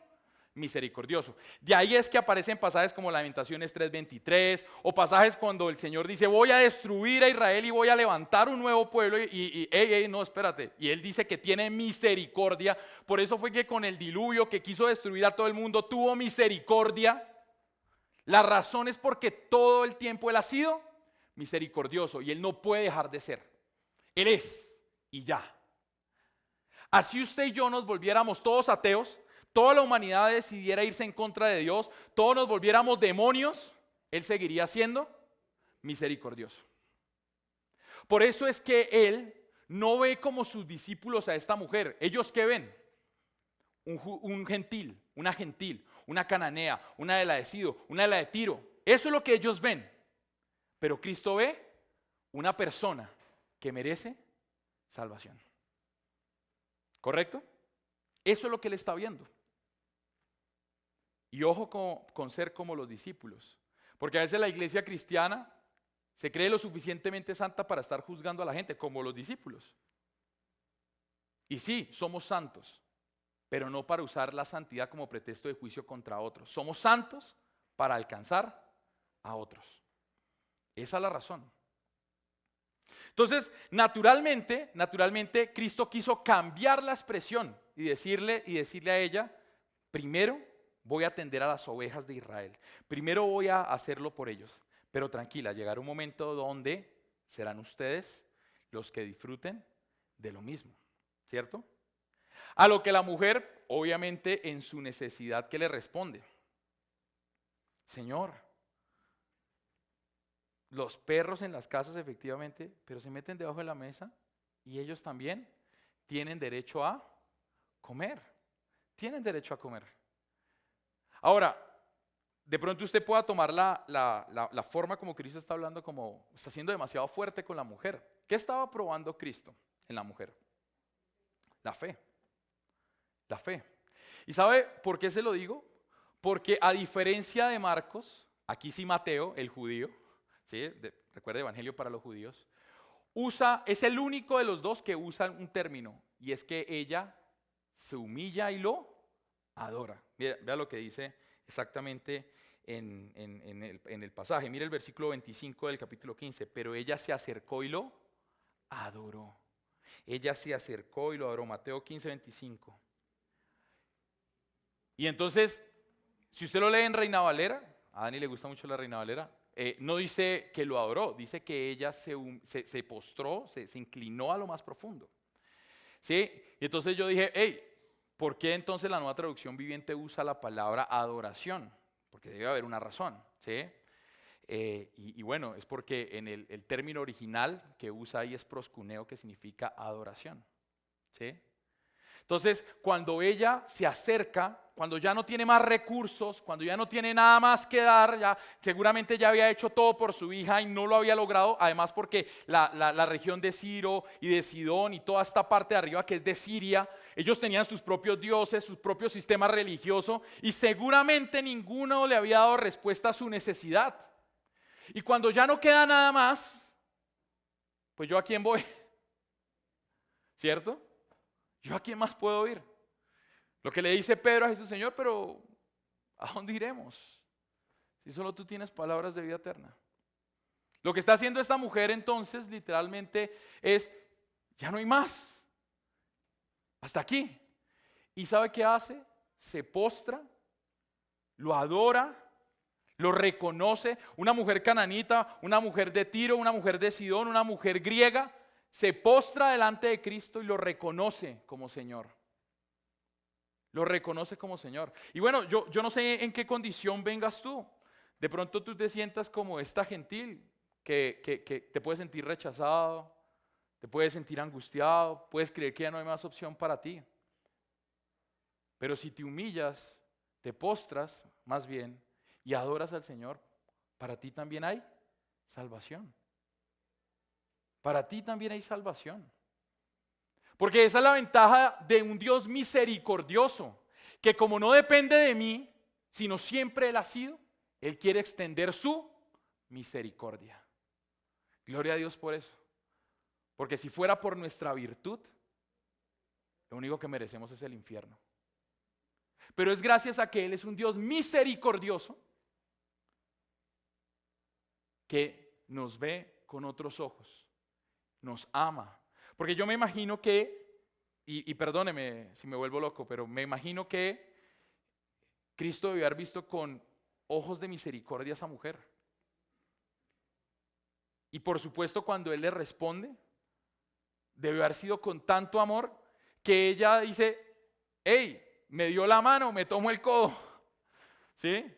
misericordioso. De ahí es que aparecen pasajes como Lamentaciones 3:23 o pasajes cuando el Señor dice voy a destruir a Israel y voy a levantar un nuevo pueblo no, espérate. Y Él dice que tiene misericordia. Por eso fue que con el diluvio que quiso destruir a todo el mundo tuvo misericordia. La razón es porque todo el tiempo Él ha sido misericordioso y Él no puede dejar de ser. Él es y ya. Así usted y yo nos volviéramos todos ateos, toda la humanidad decidiera irse en contra de Dios, todos nos volviéramos demonios, Él seguiría siendo misericordioso. Por eso es que Él no ve como sus discípulos a esta mujer. ¿Ellos qué ven? Un gentil, una cananea, una de la de Sidón, una de la de Tiro. Eso es lo que ellos ven. Pero Cristo ve una persona que merece salvación. ¿Correcto? Eso es lo que Él está viendo. Y ojo con ser como los discípulos. Porque a veces la iglesia cristiana se cree lo suficientemente santa para estar juzgando a la gente, como los discípulos. Y sí, somos santos, pero no para usar la santidad como pretexto de juicio contra otros. Somos santos para alcanzar a otros. Esa es la razón. Entonces, naturalmente, Cristo quiso cambiar la expresión y decirle a ella, primero voy a atender a las ovejas de Israel. Primero voy a hacerlo por ellos. Pero tranquila, llegará un momento donde serán ustedes los que disfruten de lo mismo, ¿cierto? A lo que la mujer, obviamente, en su necesidad, ¿qué le responde? Señor, los perros en las casas efectivamente, pero se meten debajo de la mesa y ellos también tienen derecho a comer. Tienen derecho a comer. Ahora, de pronto usted pueda tomar la forma como Cristo está hablando, como está siendo demasiado fuerte con la mujer. ¿Qué estaba probando Cristo en la mujer? La fe. La fe. ¿Y sabe por qué se lo digo? Porque a diferencia de Marcos, aquí sí Mateo, el judío, ¿sí? Recuerda Evangelio para los judíos, es el único de los dos que usa un término, y es que ella se humilla y lo adora. Vea lo que dice exactamente en el pasaje. Mire el versículo 25 del capítulo 15. Pero ella se acercó y lo adoró. Ella se acercó y lo adoró. Mateo 15:25. Y entonces, si usted lo lee en Reina Valera, a Dani le gusta mucho la Reina Valera, no dice que lo adoró, dice que ella se postró, se inclinó a lo más profundo. ¿Sí? Y entonces yo dije, hey, ¿por qué entonces la Nueva Traducción Viviente usa la palabra adoración? Porque debe haber una razón, ¿sí? Y bueno, es porque en el término original que usa ahí es proskuneo, que significa adoración, ¿sí? Entonces, cuando ella se acerca, cuando ya no tiene más recursos, cuando ya no tiene nada más que dar, ya seguramente ya había hecho todo por su hija y no lo había logrado, además porque la región de Ciro y de Sidón y toda esta parte de arriba que es de Siria, ellos tenían sus propios dioses, su propio sistema religioso y seguramente ninguno le había dado respuesta a su necesidad. Y cuando ya no queda nada más, pues yo a quién voy, ¿cierto? ¿Yo a quién más puedo ir? Lo que le dice Pedro a Jesús, Señor, pero ¿a dónde iremos? Si solo tú tienes palabras de vida eterna. Lo que está haciendo esta mujer entonces literalmente es, ya no hay más. Hasta aquí. ¿Y sabe qué hace? Se postra, lo adora, lo reconoce. Una mujer cananita, una mujer de Tiro, una mujer de Sidón, una mujer griega, se postra delante de Cristo y lo reconoce como Señor. Lo reconoce como Señor. Y bueno, yo no sé en qué condición vengas tú. De pronto tú te sientas como esta gentil, que te puedes sentir rechazado, te puedes sentir angustiado, puedes creer que ya no hay más opción para ti. Pero si te humillas, te postras más bien y adoras al Señor, para ti también hay salvación. Para ti también hay salvación. Porque esa es la ventaja de un Dios misericordioso, que como no depende de mí, sino siempre Él ha sido, Él quiere extender su misericordia. Gloria a Dios por eso. Porque si fuera por nuestra virtud, lo único que merecemos es el infierno. Pero es gracias a que Él es un Dios misericordioso que nos ve con otros ojos. Nos ama. Porque yo me imagino que, y perdóneme si me vuelvo loco, pero me imagino que Cristo debió haber visto con ojos de misericordia a esa mujer. Y por supuesto cuando Él le responde, debió haber sido con tanto amor que ella dice, hey, me dio la mano, me tomó el codo. ¿Sí?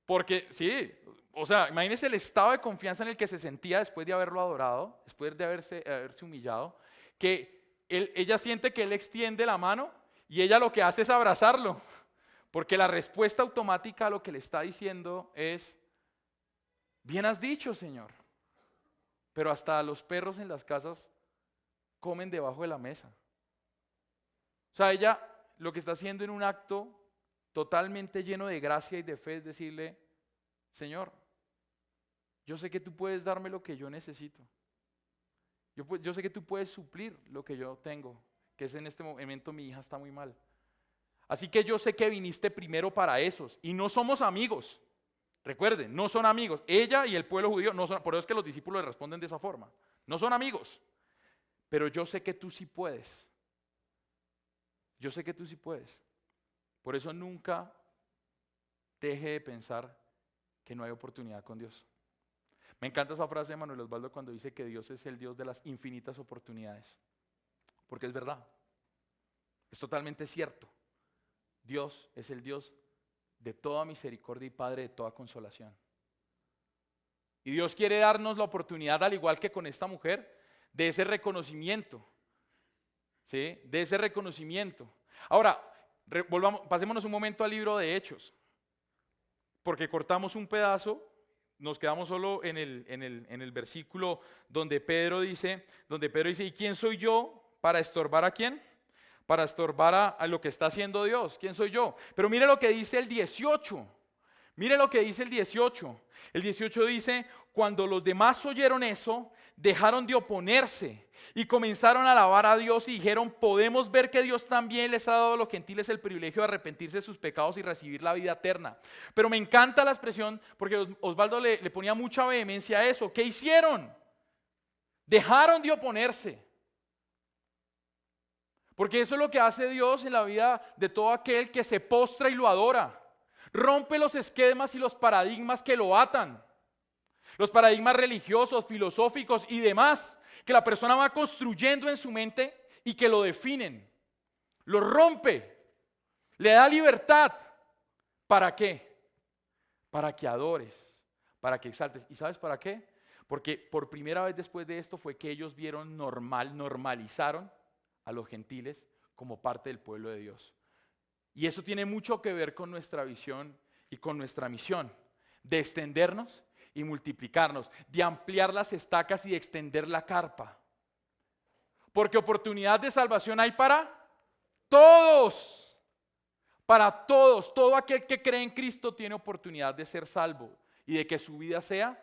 Porque sí, o sea, imagínense el estado de confianza en el que se sentía después de haberlo adorado, después de haberse humillado, que ella siente que Él extiende la mano y ella lo que hace es abrazarlo, porque la respuesta automática a lo que le está diciendo es, bien has dicho, Señor, pero hasta los perros en las casas comen debajo de la mesa. O sea, ella lo que está haciendo en un acto totalmente lleno de gracia y de fe es decirle, Señor, yo sé que tú puedes darme lo que yo necesito. Yo sé que tú puedes suplir lo que yo tengo, que es en este momento mi hija está muy mal. Así que yo sé que viniste primero para esos y no somos amigos. Recuerden, no son amigos. Ella y el pueblo judío no son, por eso es que los discípulos le responden de esa forma. No son amigos. Pero yo sé que tú sí puedes. Yo sé que tú sí puedes. Por eso nunca deje de pensar que no hay oportunidad con Dios. Me encanta esa frase de Manuel Osvaldo cuando dice que Dios es el Dios de las infinitas oportunidades. Porque es verdad. Es totalmente cierto. Dios es el Dios de toda misericordia y Padre de toda consolación. Y Dios quiere darnos la oportunidad, al igual que con esta mujer, de ese reconocimiento. ¿Sí? De ese reconocimiento. Ahora, pasémonos un momento al libro de Hechos. Porque cortamos un pedazo, nos quedamos solo en el versículo donde Pedro dice, ¿y quién soy yo para estorbar a quién? Para estorbar a lo que está haciendo Dios. ¿Quién soy yo? Pero mire lo que dice el 18. Mire lo que dice el 18. El 18 dice, cuando los demás oyeron eso, dejaron de oponerse y comenzaron a alabar a Dios y dijeron, podemos ver que Dios también les ha dado a los gentiles el privilegio de arrepentirse de sus pecados y recibir la vida eterna. Pero me encanta la expresión porque Osvaldo le ponía mucha vehemencia a eso. ¿Qué hicieron? Dejaron de oponerse. Porque eso es lo que hace Dios en la vida de todo aquel que se postra y lo adora. Rompe los esquemas y los paradigmas que lo atan. Los paradigmas religiosos, filosóficos y demás que la persona va construyendo en su mente y que lo definen, lo rompe, le da libertad. ¿Para qué? Para que adores, para que exaltes. ¿Y sabes para qué? Porque por primera vez después de esto fue que ellos vieron normalizaron a los gentiles como parte del pueblo de Dios. Y eso tiene mucho que ver con nuestra visión y con nuestra misión de extendernos y multiplicarnos, de ampliar las estacas y de extender la carpa. Porque oportunidad de salvación hay para todos. Para todos. Todo aquel que cree en Cristo tiene oportunidad de ser salvo y de que su vida sea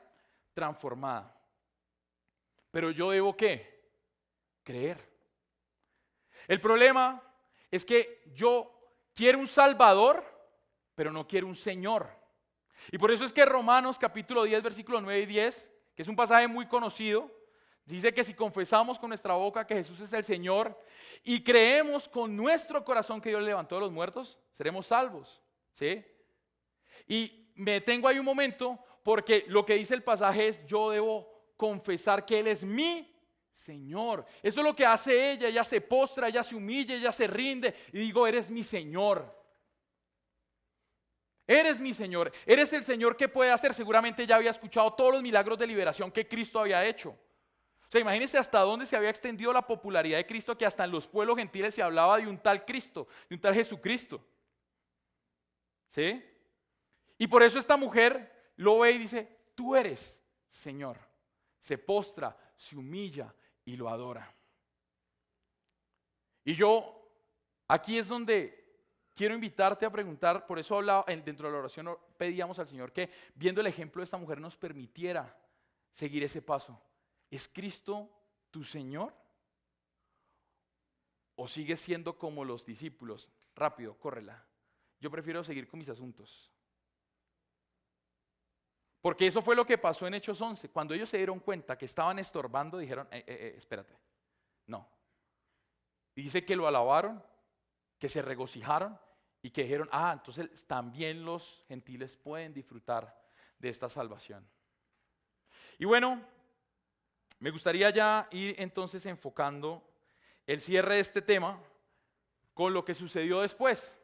transformada. Pero yo debo ¿qué? Creer. El problema es que yo quiero un Salvador, pero no quiero un Señor. Y por eso es que Romanos capítulo 10, versículos 9 y 10, que es un pasaje muy conocido, dice que si confesamos con nuestra boca que Jesús es el Señor y creemos con nuestro corazón que Dios le levantó de los muertos, seremos salvos. ¿Sí? Y me detengo ahí un momento porque lo que dice el pasaje es: yo debo confesar que Él es mi Señor. Eso es lo que hace ella se postra, ella se humilla, ella se rinde y digo: eres mi Señor. Eres mi Señor, eres el Señor que puede hacer. Seguramente ya había escuchado todos los milagros de liberación que Cristo había hecho. O sea, imagínense hasta dónde se había extendido la popularidad de Cristo, que hasta en los pueblos gentiles se hablaba de un tal Cristo, de un tal Jesucristo. ¿Sí? Y por eso esta mujer lo ve y dice: tú eres Señor. Se postra, se humilla y lo adora. Y yo, aquí es donde quiero invitarte a preguntar. Por eso hablaba, dentro de la oración pedíamos al Señor que, viendo el ejemplo de esta mujer, nos permitiera seguir ese paso. ¿Es Cristo tu Señor? ¿O sigues siendo como los discípulos? Rápido, córrela. Yo prefiero seguir con mis asuntos. Porque eso fue lo que pasó en Hechos 11. Cuando ellos se dieron cuenta que estaban estorbando, dijeron: espérate, no. Y dice que lo alabaron, que se regocijaron y que dijeron: entonces también los gentiles pueden disfrutar de esta salvación. Y bueno, me gustaría ya ir entonces enfocando el cierre de este tema con lo que sucedió después.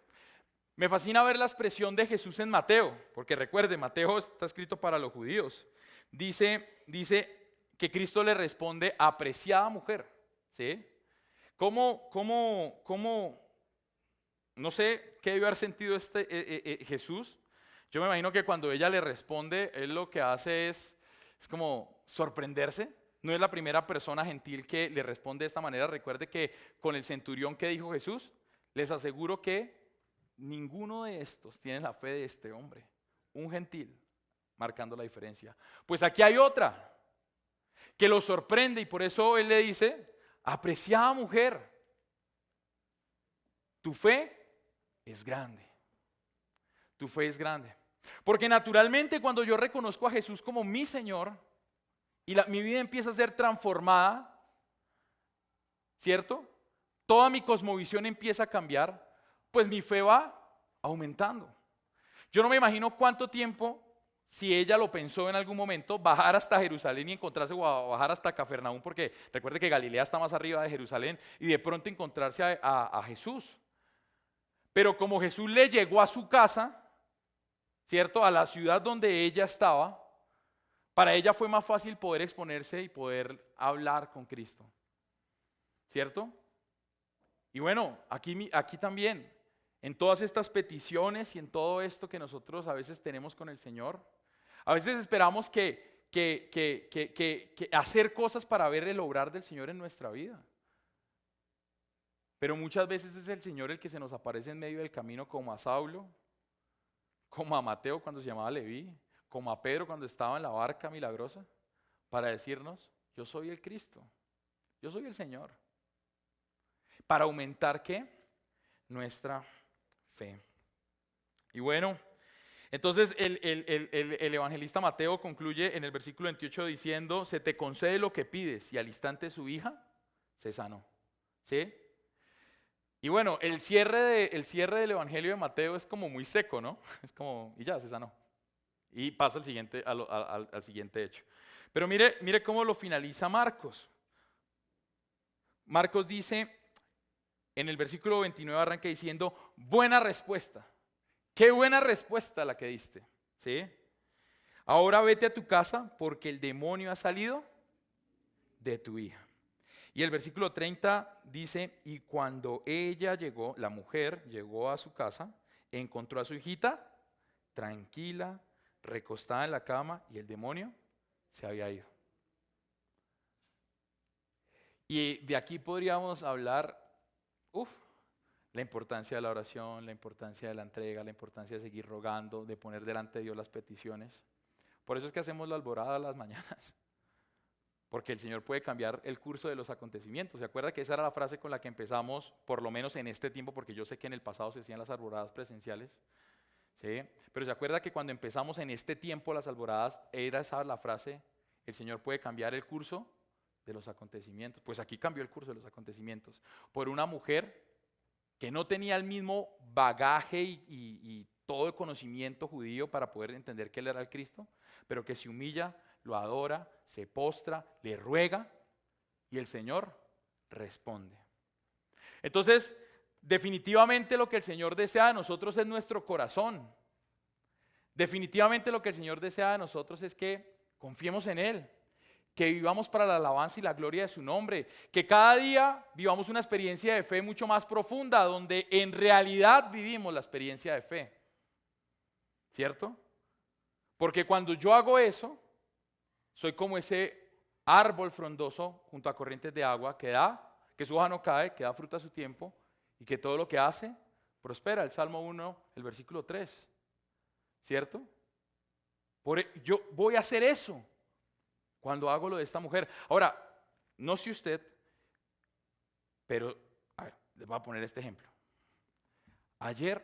Me fascina ver la expresión de Jesús en Mateo, porque recuerde, Mateo está escrito para los judíos. Dice que Cristo le responde: apreciada mujer. ¿Sí? ¿Cómo? No sé qué debió haber sentido Jesús. Yo me imagino que cuando ella le responde, él lo que hace es como sorprenderse. No es la primera persona gentil que le responde de esta manera. Recuerde que con el centurión, que dijo Jesús: les aseguro que ninguno de estos tiene la fe de este hombre. Un gentil, marcando la diferencia. Pues aquí hay otra que lo sorprende, y por eso él le dice: apreciada mujer, tu fe es grande. Tu fe es grande. Porque naturalmente, cuando yo reconozco a Jesús como mi Señor y mi vida empieza a ser transformada, ¿cierto? Toda mi cosmovisión empieza a cambiar, pues mi fe va aumentando. Yo no me imagino cuánto tiempo, si ella lo pensó en algún momento, bajar hasta Jerusalén y encontrarse, o bajar hasta Cafarnaúm, porque recuerde que Galilea está más arriba de Jerusalén, y de pronto encontrarse a Jesús. Pero como Jesús le llegó a su casa, ¿cierto? A la ciudad donde ella estaba, para ella fue más fácil poder exponerse y poder hablar con Cristo, ¿cierto? Y bueno, aquí también, en todas estas peticiones y en todo esto que nosotros a veces tenemos con el Señor, a veces esperamos que hacer cosas para ver el obrar del Señor en nuestra vida. Pero muchas veces es el Señor el que se nos aparece en medio del camino, como a Saulo, como a Mateo cuando se llamaba Leví, como a Pedro cuando estaba en la barca milagrosa, para decirnos: yo soy el Cristo, yo soy el Señor. Para aumentar ¿qué? Nuestra fe. Y bueno, entonces el evangelista Mateo concluye en el versículo 28 diciendo: se te concede lo que pides, y al instante su hija se sanó. ¿Sí? Y bueno, el cierre del evangelio de Mateo es como muy seco, ¿no? Es como: y ya, se sanó. Y pasa al siguiente hecho. Pero mire cómo lo finaliza Marcos. Marcos dice, en el versículo 29 arranca diciendo, buena respuesta. Qué buena respuesta la que diste. ¿Sí? Ahora vete a tu casa porque el demonio ha salido de tu hija. Y el versículo 30 dice, y cuando ella llegó, la mujer llegó a su casa, encontró a su hijita tranquila, recostada en la cama, y el demonio se había ido. Y de aquí podríamos hablar, la importancia de la oración, la importancia de la entrega, la importancia de seguir rogando, de poner delante de Dios las peticiones. Por eso es que hacemos la alborada a las mañanas. Porque el Señor puede cambiar el curso de los acontecimientos. ¿Se acuerda que esa era la frase con la que empezamos, por lo menos en este tiempo? Porque yo sé que en el pasado se hacían las alboradas presenciales. ¿Sí? Pero ¿se acuerda que cuando empezamos en este tiempo las alboradas, era esa la frase, el Señor puede cambiar el curso de los acontecimientos? Pues aquí cambió el curso de los acontecimientos. Por una mujer que no tenía el mismo bagaje y todo el conocimiento judío para poder entender que Él era el Cristo, pero que se humilla, lo adora, se postra, le ruega y el Señor responde. Entonces, definitivamente lo que el Señor desea de nosotros es nuestro corazón. Definitivamente lo que el Señor desea de nosotros es que confiemos en Él, que vivamos para la alabanza y la gloria de su nombre, que cada día vivamos una experiencia de fe mucho más profunda, donde en realidad vivimos la experiencia de fe. ¿Cierto? Porque cuando yo hago eso, soy como ese árbol frondoso junto a corrientes de agua que su hoja no cae, que da fruta a su tiempo y que todo lo que hace prospera. El Salmo 1, el versículo 3. ¿Cierto? Yo voy a hacer eso cuando hago lo de esta mujer. Ahora, no sé usted, pero a ver, les voy a poner este ejemplo. Ayer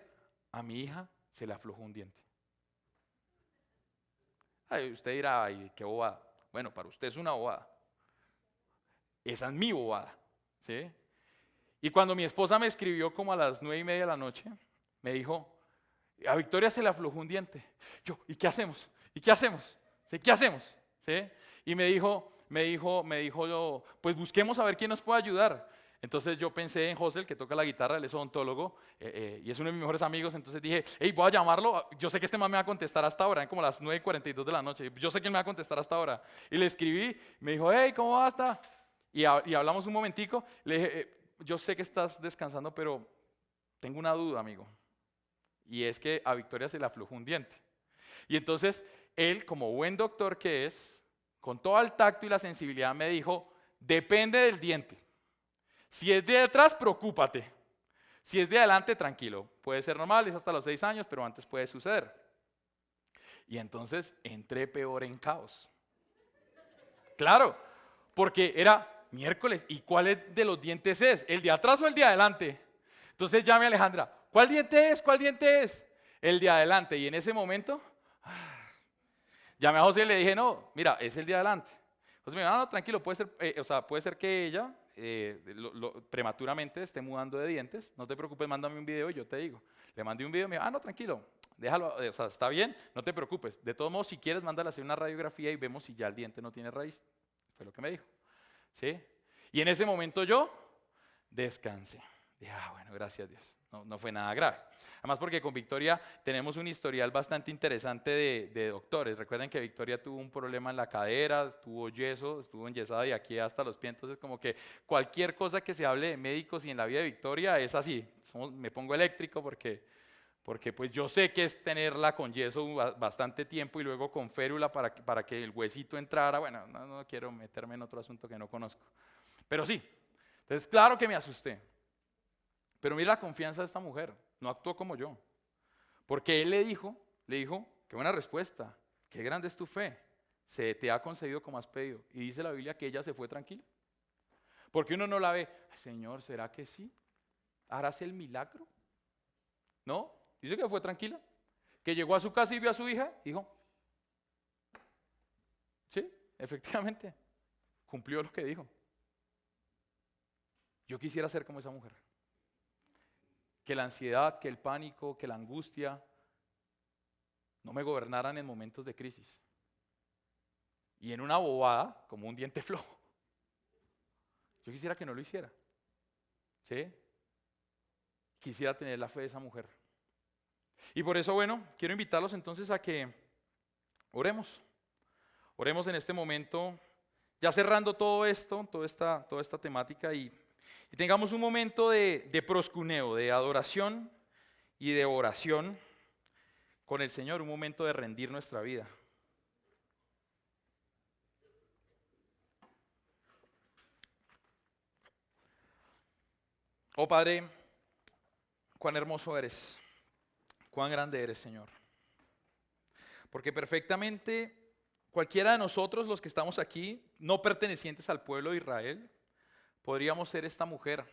a mi hija se le aflojó un diente. Ay, usted dirá, ay, qué bobada. Bueno, para usted es una bobada. Esa es mi bobada. ¿Sí? Y cuando mi esposa me escribió como a las 9:30 de la noche, me dijo, a Victoria se le aflojó un diente. Yo, ¿y qué hacemos? ¿Y qué hacemos? ¿Sí? ¿Qué hacemos? ¿Sí? Y me dijo yo, pues busquemos a ver quién nos puede ayudar. Entonces yo pensé en José, el que toca la guitarra, él es odontólogo y es uno de mis mejores amigos. Entonces dije, hey, voy a llamarlo. Yo sé que este man me va a contestar hasta ahora, eran como las 9:42 de la noche. Yo sé que él me va a contestar hasta ahora. Y le escribí, me dijo, hey, ¿cómo va? Y hablamos un momentico. Le dije, yo sé que estás descansando, pero tengo una duda, amigo. Y es que a Victoria se le aflojó un diente. Y entonces él, como buen doctor que es, con todo el tacto y la sensibilidad, me dijo, depende del diente. Si es de atrás, preocúpate. Si es de adelante, tranquilo. Puede ser normal, es hasta los 6 años, pero antes puede suceder. Y entonces entré peor en caos. Claro, porque era miércoles. ¿Y cuál de los dientes es? ¿El de atrás o el de adelante? Entonces llamé a Alejandra. ¿Cuál diente es? ¿Cuál diente es? El de adelante. Y en ese momento, llamé a José y le dije, no, mira, es el de adelante. José me dijo, no, tranquilo, puede ser que ella prematuramente esté mudando de dientes. No te preocupes, mándame un video y yo te digo. Le mandé un video y me dijo, no, tranquilo, déjalo, está bien, no te preocupes. De todos modos, si quieres, mándale a hacer una radiografía y vemos si ya el diente no tiene raíz. Fue lo que me dijo. ¿Sí? Y en ese momento yo descansé. Dije, bueno, gracias a Dios. No fue nada grave. Además porque con Victoria tenemos un historial bastante interesante de doctores. Recuerden que Victoria tuvo un problema en la cadera, tuvo yeso, estuvo enyesada de aquí hasta los pies. Entonces como que cualquier cosa que se hable de médicos y en la vida de Victoria es así. Me pongo eléctrico porque pues yo sé que es tenerla con yeso bastante tiempo y luego con férula para que el huesito entrara. Bueno, no quiero meterme en otro asunto que no conozco. Pero sí, entonces claro que me asusté. Pero mira la confianza de esta mujer, no actuó como yo. Porque él le dijo, qué buena respuesta, qué grande es tu fe, se te ha concedido como has pedido. Y dice la Biblia que ella se fue tranquila. Porque uno no la ve, Señor, ¿será que sí? ¿Harás el milagro? No, dice que fue tranquila. Que llegó a su casa y vio a su hija, dijo, sí, efectivamente, cumplió lo que dijo. Yo quisiera ser como esa mujer. Que la ansiedad, que el pánico, que la angustia no me gobernaran en momentos de crisis. Y en una bobada, como un diente flojo. Yo quisiera que no lo hiciera. ¿Sí? Quisiera tener la fe de esa mujer. Y por eso, bueno, quiero invitarlos entonces a que oremos. Oremos en este momento, ya cerrando todo esto, toda esta temática, y tengamos un momento de proscuneo, de adoración y de oración con el Señor, un momento de rendir nuestra vida. Oh Padre, cuán hermoso eres, cuán grande eres, Señor. Porque perfectamente cualquiera de nosotros, los que estamos aquí, no pertenecientes al pueblo de Israel, podríamos ser esta mujer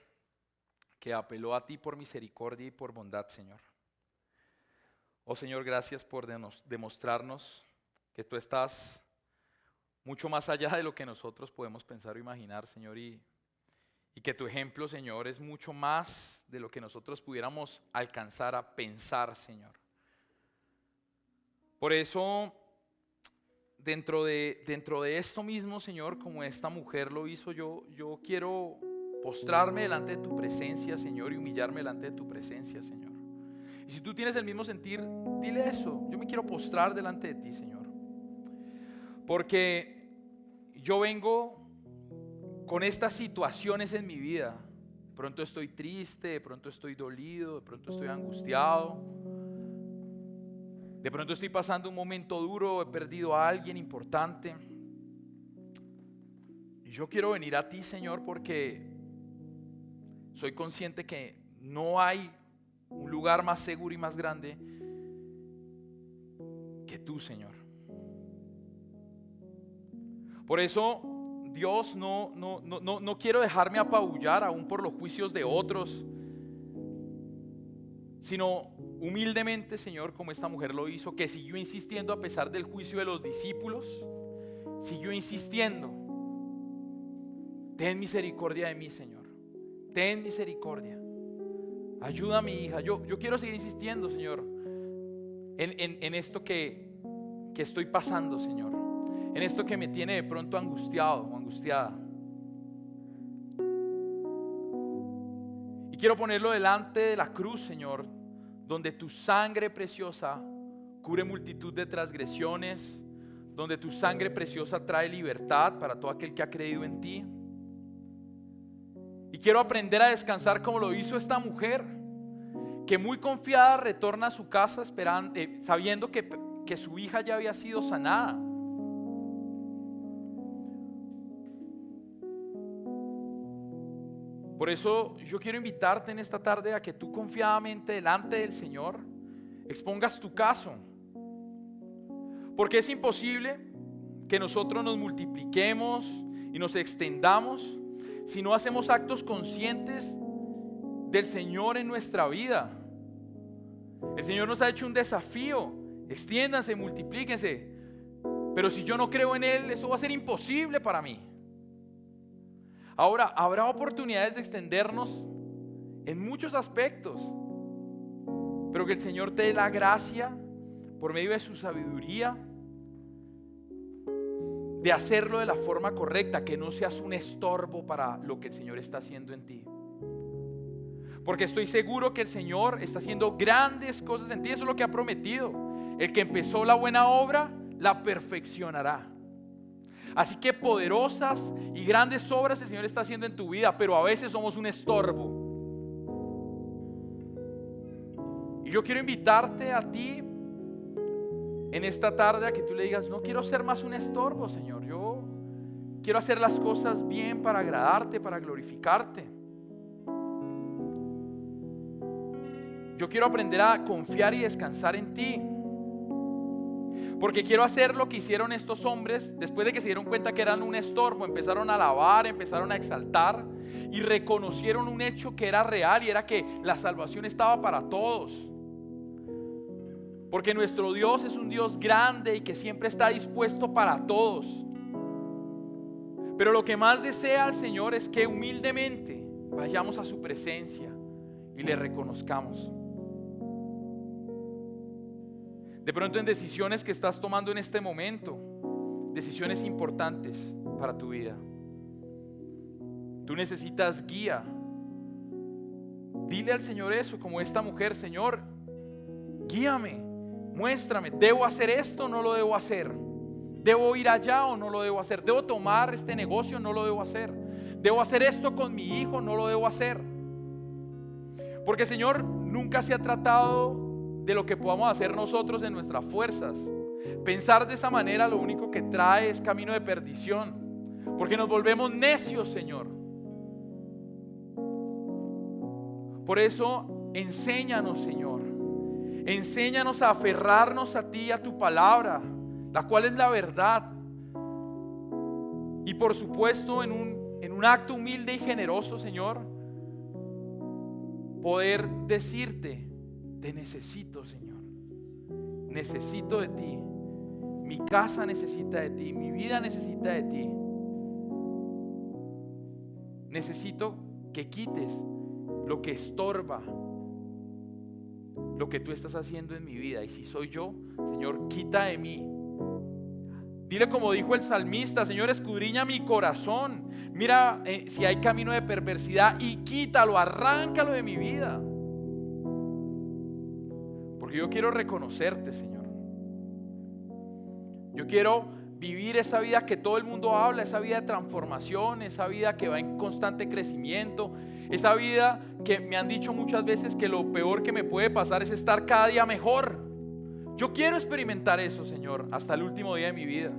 que apeló a ti por misericordia y por bondad, Señor. Oh Señor, gracias por demostrarnos que tú estás mucho más allá de lo que nosotros podemos pensar o imaginar, Señor, y que tu ejemplo, Señor, es mucho más de lo que nosotros pudiéramos alcanzar a pensar, Señor. Por eso, dentro de esto mismo, Señor, como esta mujer lo hizo, yo quiero postrarme delante de tu presencia, Señor, y humillarme delante de tu presencia, Señor. Y si tú tienes el mismo sentir, dile eso. Yo me quiero postrar delante de ti, Señor. Porque yo vengo con estas situaciones en mi vida. De pronto estoy triste, de pronto estoy dolido, de pronto estoy angustiado. De pronto estoy pasando un momento duro, he perdido a alguien importante. Y yo quiero venir a ti, Señor, porque soy consciente que no hay un lugar más seguro y más grande que tú, Señor. Por eso, Dios, no quiero dejarme apabullar aún por los juicios de otros, sino humildemente, Señor, como esta mujer lo hizo, que siguió insistiendo a pesar del juicio de los discípulos, siguió insistiendo. Ten misericordia de mí, Señor. Ten misericordia. Ayuda a mi hija. Yo quiero seguir insistiendo, Señor, en esto que estoy pasando, Señor. En esto que me tiene de pronto angustiado o angustiada. Y quiero ponerlo delante de la cruz, Señor, donde tu sangre preciosa cubre multitud de transgresiones, donde tu sangre preciosa trae libertad para todo aquel que ha creído en ti. Y quiero aprender a descansar como lo hizo esta mujer, que muy confiada retorna a su casa sabiendo que su hija ya había sido sanada. Por eso yo quiero invitarte en esta tarde a que tú confiadamente delante del Señor expongas tu caso. Porque es imposible que nosotros nos multipliquemos y nos extendamos si no hacemos actos conscientes del Señor en nuestra vida. El Señor nos ha hecho un desafío: extiéndanse, multiplíquense. Pero si yo no creo en Él, eso va a ser imposible para mí. Ahora, habrá oportunidades de extendernos en muchos aspectos, pero que el Señor te dé la gracia, por medio de su sabiduría, de hacerlo de la forma correcta, que no seas un estorbo para lo que el Señor está haciendo en ti. Porque estoy seguro que el Señor está haciendo grandes cosas en ti. Eso es lo que ha prometido. El que empezó la buena obra, la perfeccionará. Así que poderosas y grandes obras el Señor está haciendo en tu vida, pero a veces somos un estorbo. Y yo quiero invitarte a ti en esta tarde a que tú le digas: no quiero ser más un estorbo, Señor. Yo quiero hacer las cosas bien para agradarte, para glorificarte. Yo quiero aprender a confiar y descansar en ti. Porque quiero hacer lo que hicieron estos hombres después de que se dieron cuenta que eran un estorbo. Empezaron a alabar, empezaron a exaltar y reconocieron un hecho que era real, y era que la salvación estaba para todos. Porque nuestro Dios es un Dios grande y que siempre está dispuesto para todos. Pero lo que más desea el Señor es que humildemente vayamos a su presencia y le reconozcamos. De pronto en decisiones que estás tomando en este momento, decisiones importantes para tu vida. Tú necesitas guía. Dile al Señor eso, como esta mujer: Señor, guíame, muéstrame, ¿debo hacer esto o no lo debo hacer? ¿Debo ir allá o no lo debo hacer? ¿Debo tomar este negocio o no lo debo hacer? ¿Debo hacer esto con mi hijo o no lo debo hacer? Porque, Señor, nunca se ha tratado de lo que podamos hacer nosotros en nuestras fuerzas. Pensar de esa manera lo único que trae es camino de perdición, porque nos volvemos necios, Señor. Por eso, enséñanos, Señor. Enséñanos a aferrarnos a ti y a tu palabra, la cual es la verdad. Y por supuesto, en un acto humilde y generoso, Señor, poder decirte: te necesito, Señor. Necesito de ti. Mi casa necesita de ti. Mi vida necesita de ti. Necesito que quites lo que estorba lo que tú estás haciendo en mi vida. Y si soy yo, Señor, quita de mí. Dile como dijo el salmista: Señor, escudriña mi corazón. Mira si hay camino de perversidad y quítalo, arráncalo de mi vida. Porque yo quiero reconocerte, Señor. Yo quiero vivir esa vida que todo el mundo habla, esa vida de transformación, esa vida que va en constante crecimiento, esa vida que me han dicho muchas veces que lo peor que me puede pasar es estar cada día mejor. Yo quiero experimentar eso, Señor, hasta el último día de mi vida.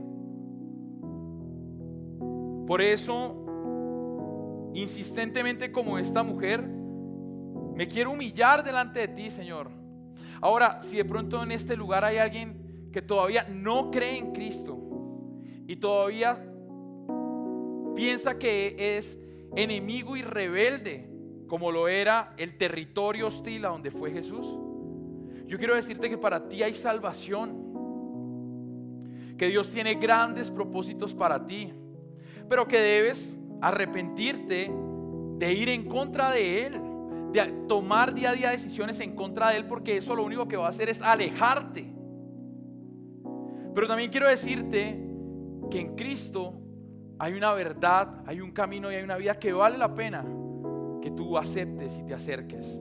Por eso, insistentemente como esta mujer, me quiero humillar delante de ti, Señor. Ahora, si de pronto en este lugar hay alguien que todavía no cree en Cristo y todavía piensa que es enemigo y rebelde, como lo era el territorio hostil a donde fue Jesús, yo quiero decirte que para ti hay salvación, que Dios tiene grandes propósitos para ti, pero que debes arrepentirte de ir en contra de Él, de tomar día a día decisiones en contra de Él, porque eso lo único que va a hacer es alejarte. Pero también quiero decirte que en Cristo hay una verdad, hay un camino y hay una vida que vale la pena que tú aceptes y te acerques.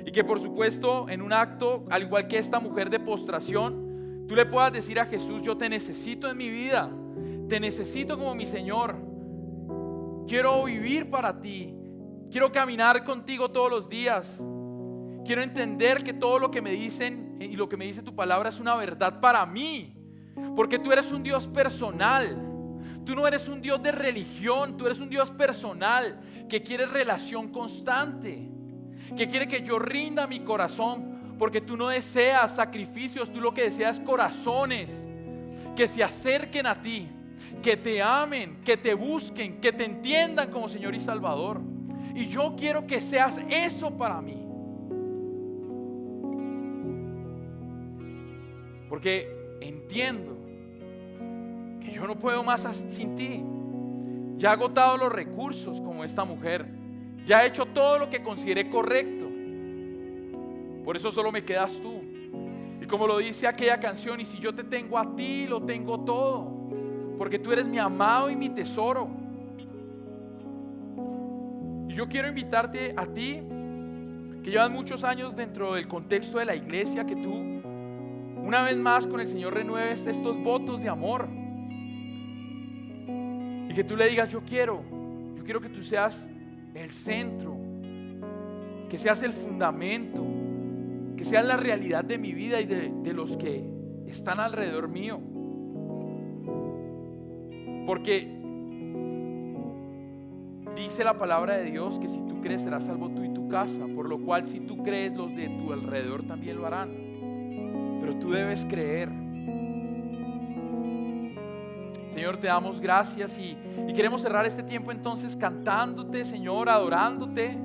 Y que por supuesto en un acto, al igual que esta mujer de postración, tú le puedas decir a Jesús: yo te necesito en mi vida, te necesito como mi Señor. Quiero vivir para ti, quiero caminar contigo todos los días. Quiero entender que todo lo que me dicen y lo que me dice tu palabra es una verdad para mí. Porque tú eres un Dios personal. Tú no eres un Dios de religión, tú eres un Dios personal que quiere relación constante, que quiere que yo rinda mi corazón, porque tú no deseas sacrificios, tú lo que deseas es corazones que se acerquen a ti, que te amen, que te busquen, que te entiendan como Señor y Salvador. Y yo quiero que seas eso para mí. Porque entiendo que yo no puedo más sin ti. Ya he agotado los recursos como esta mujer. Ya he hecho todo lo que consideré correcto. Por eso solo me quedas tú. Y como lo dice aquella canción: y si yo te tengo a ti, lo tengo todo. Porque tú eres mi amado y mi tesoro. Y yo quiero invitarte a ti, que llevas muchos años dentro del contexto de la iglesia, que tú una vez más con el Señor renueves estos votos de amor. Y que tú le digas: yo quiero que tú seas el centro, que seas el fundamento, que seas la realidad de mi vida y de los que están alrededor mío. Porque dice la palabra de Dios que si tú crees serás salvo tú y tu casa, por lo cual si tú crees los de tu alrededor también lo harán. Pero tú debes creer. Señor, te damos gracias y queremos cerrar este tiempo entonces cantándote, Señor, adorándote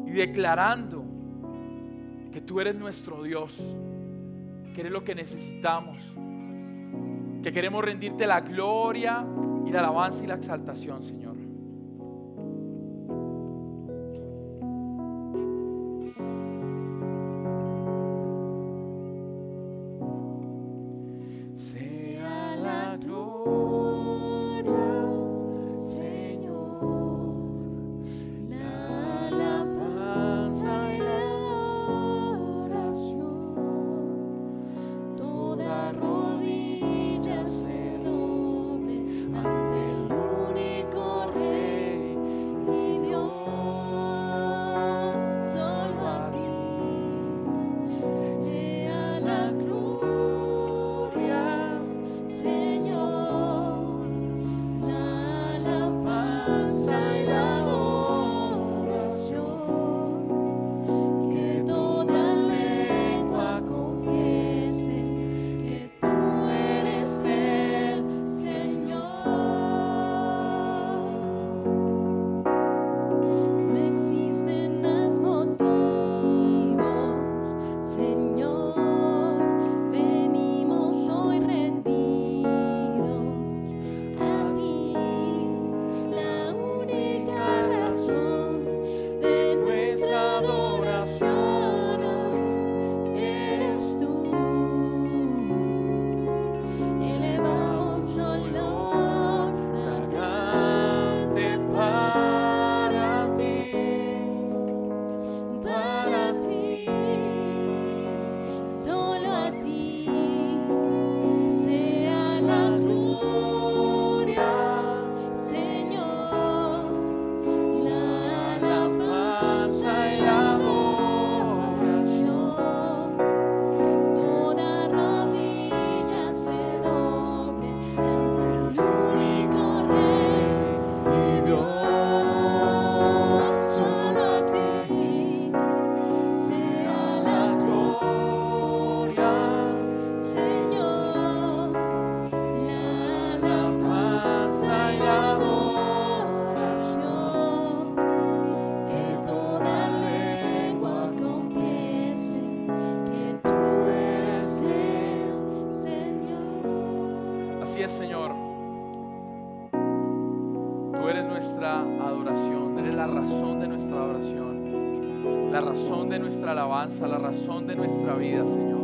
y declarando que tú eres nuestro Dios, que eres lo que necesitamos, que queremos rendirte la gloria y la alabanza y la exaltación, Señor. es, Señor. Tú eres nuestra adoración, eres la razón de nuestra adoración, la razón de nuestra alabanza, la razón de nuestra vida, Señor.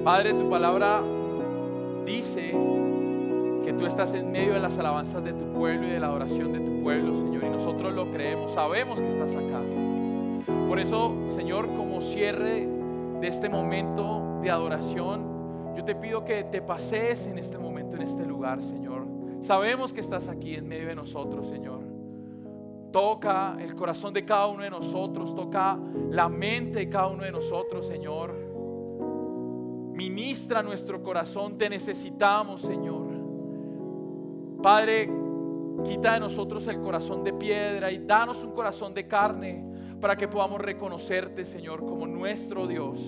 Padre, tu palabra dice que tú estás en medio de las alabanzas de tu pueblo y de la adoración de tu pueblo, Señor, y nosotros lo creemos, sabemos que estás acá. Por eso, Señor, como cierre de este momento de adoración, yo te pido que te pasees en este momento, en este lugar, Señor. Sabemos que estás aquí en medio de nosotros, Señor. Toca el corazón de cada uno de nosotros, toca la mente de cada uno de nosotros, Señor. Ministra nuestro corazón, te necesitamos, Señor. Padre, quita de nosotros el corazón de piedra y danos un corazón de carne para que podamos reconocerte, Señor, como nuestro Dios.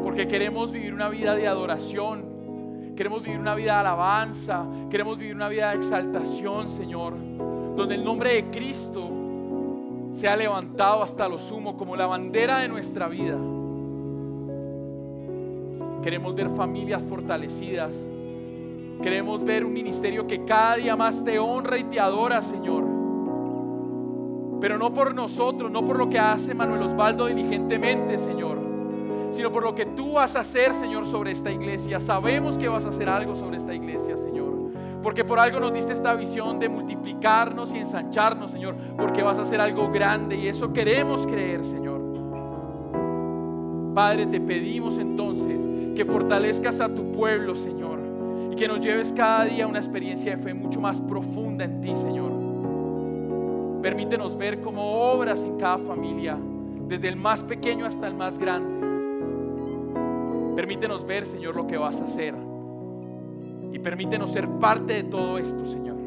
Porque queremos vivir una vida de adoración, queremos vivir una vida de alabanza, queremos vivir una vida de exaltación, Señor, donde el nombre de Cristo sea levantado hasta lo sumo como la bandera de nuestra vida. Queremos ver familias fortalecidas, queremos ver un ministerio que cada día más te honra y te adora, Señor. Pero no por nosotros, no por lo que hace Manuel Osvaldo diligentemente, Señor, sino por lo que tú vas a hacer, Señor, sobre esta iglesia. Sabemos que vas a hacer algo sobre esta iglesia, Señor, porque por algo nos diste esta visión de multiplicarnos y ensancharnos, Señor, porque vas a hacer algo grande y eso queremos creer, Señor. Padre, te pedimos entonces que fortalezcas a tu pueblo, Señor, y que nos lleves cada día a una experiencia de fe mucho más profunda en ti, Señor. Permítenos ver cómo obras en cada familia, desde el más pequeño hasta el más grande. Permítenos ver, Señor, lo que vas a hacer. Y permítenos ser parte de todo esto, Señor.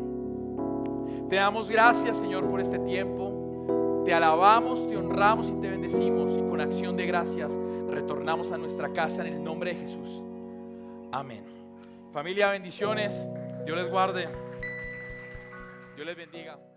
Te damos gracias, Señor, por este tiempo. Te alabamos, te honramos y te bendecimos. Y con acción de gracias retornamos a nuestra casa en el nombre de Jesús. Amén. Familia, bendiciones. Dios les guarde. Dios les bendiga.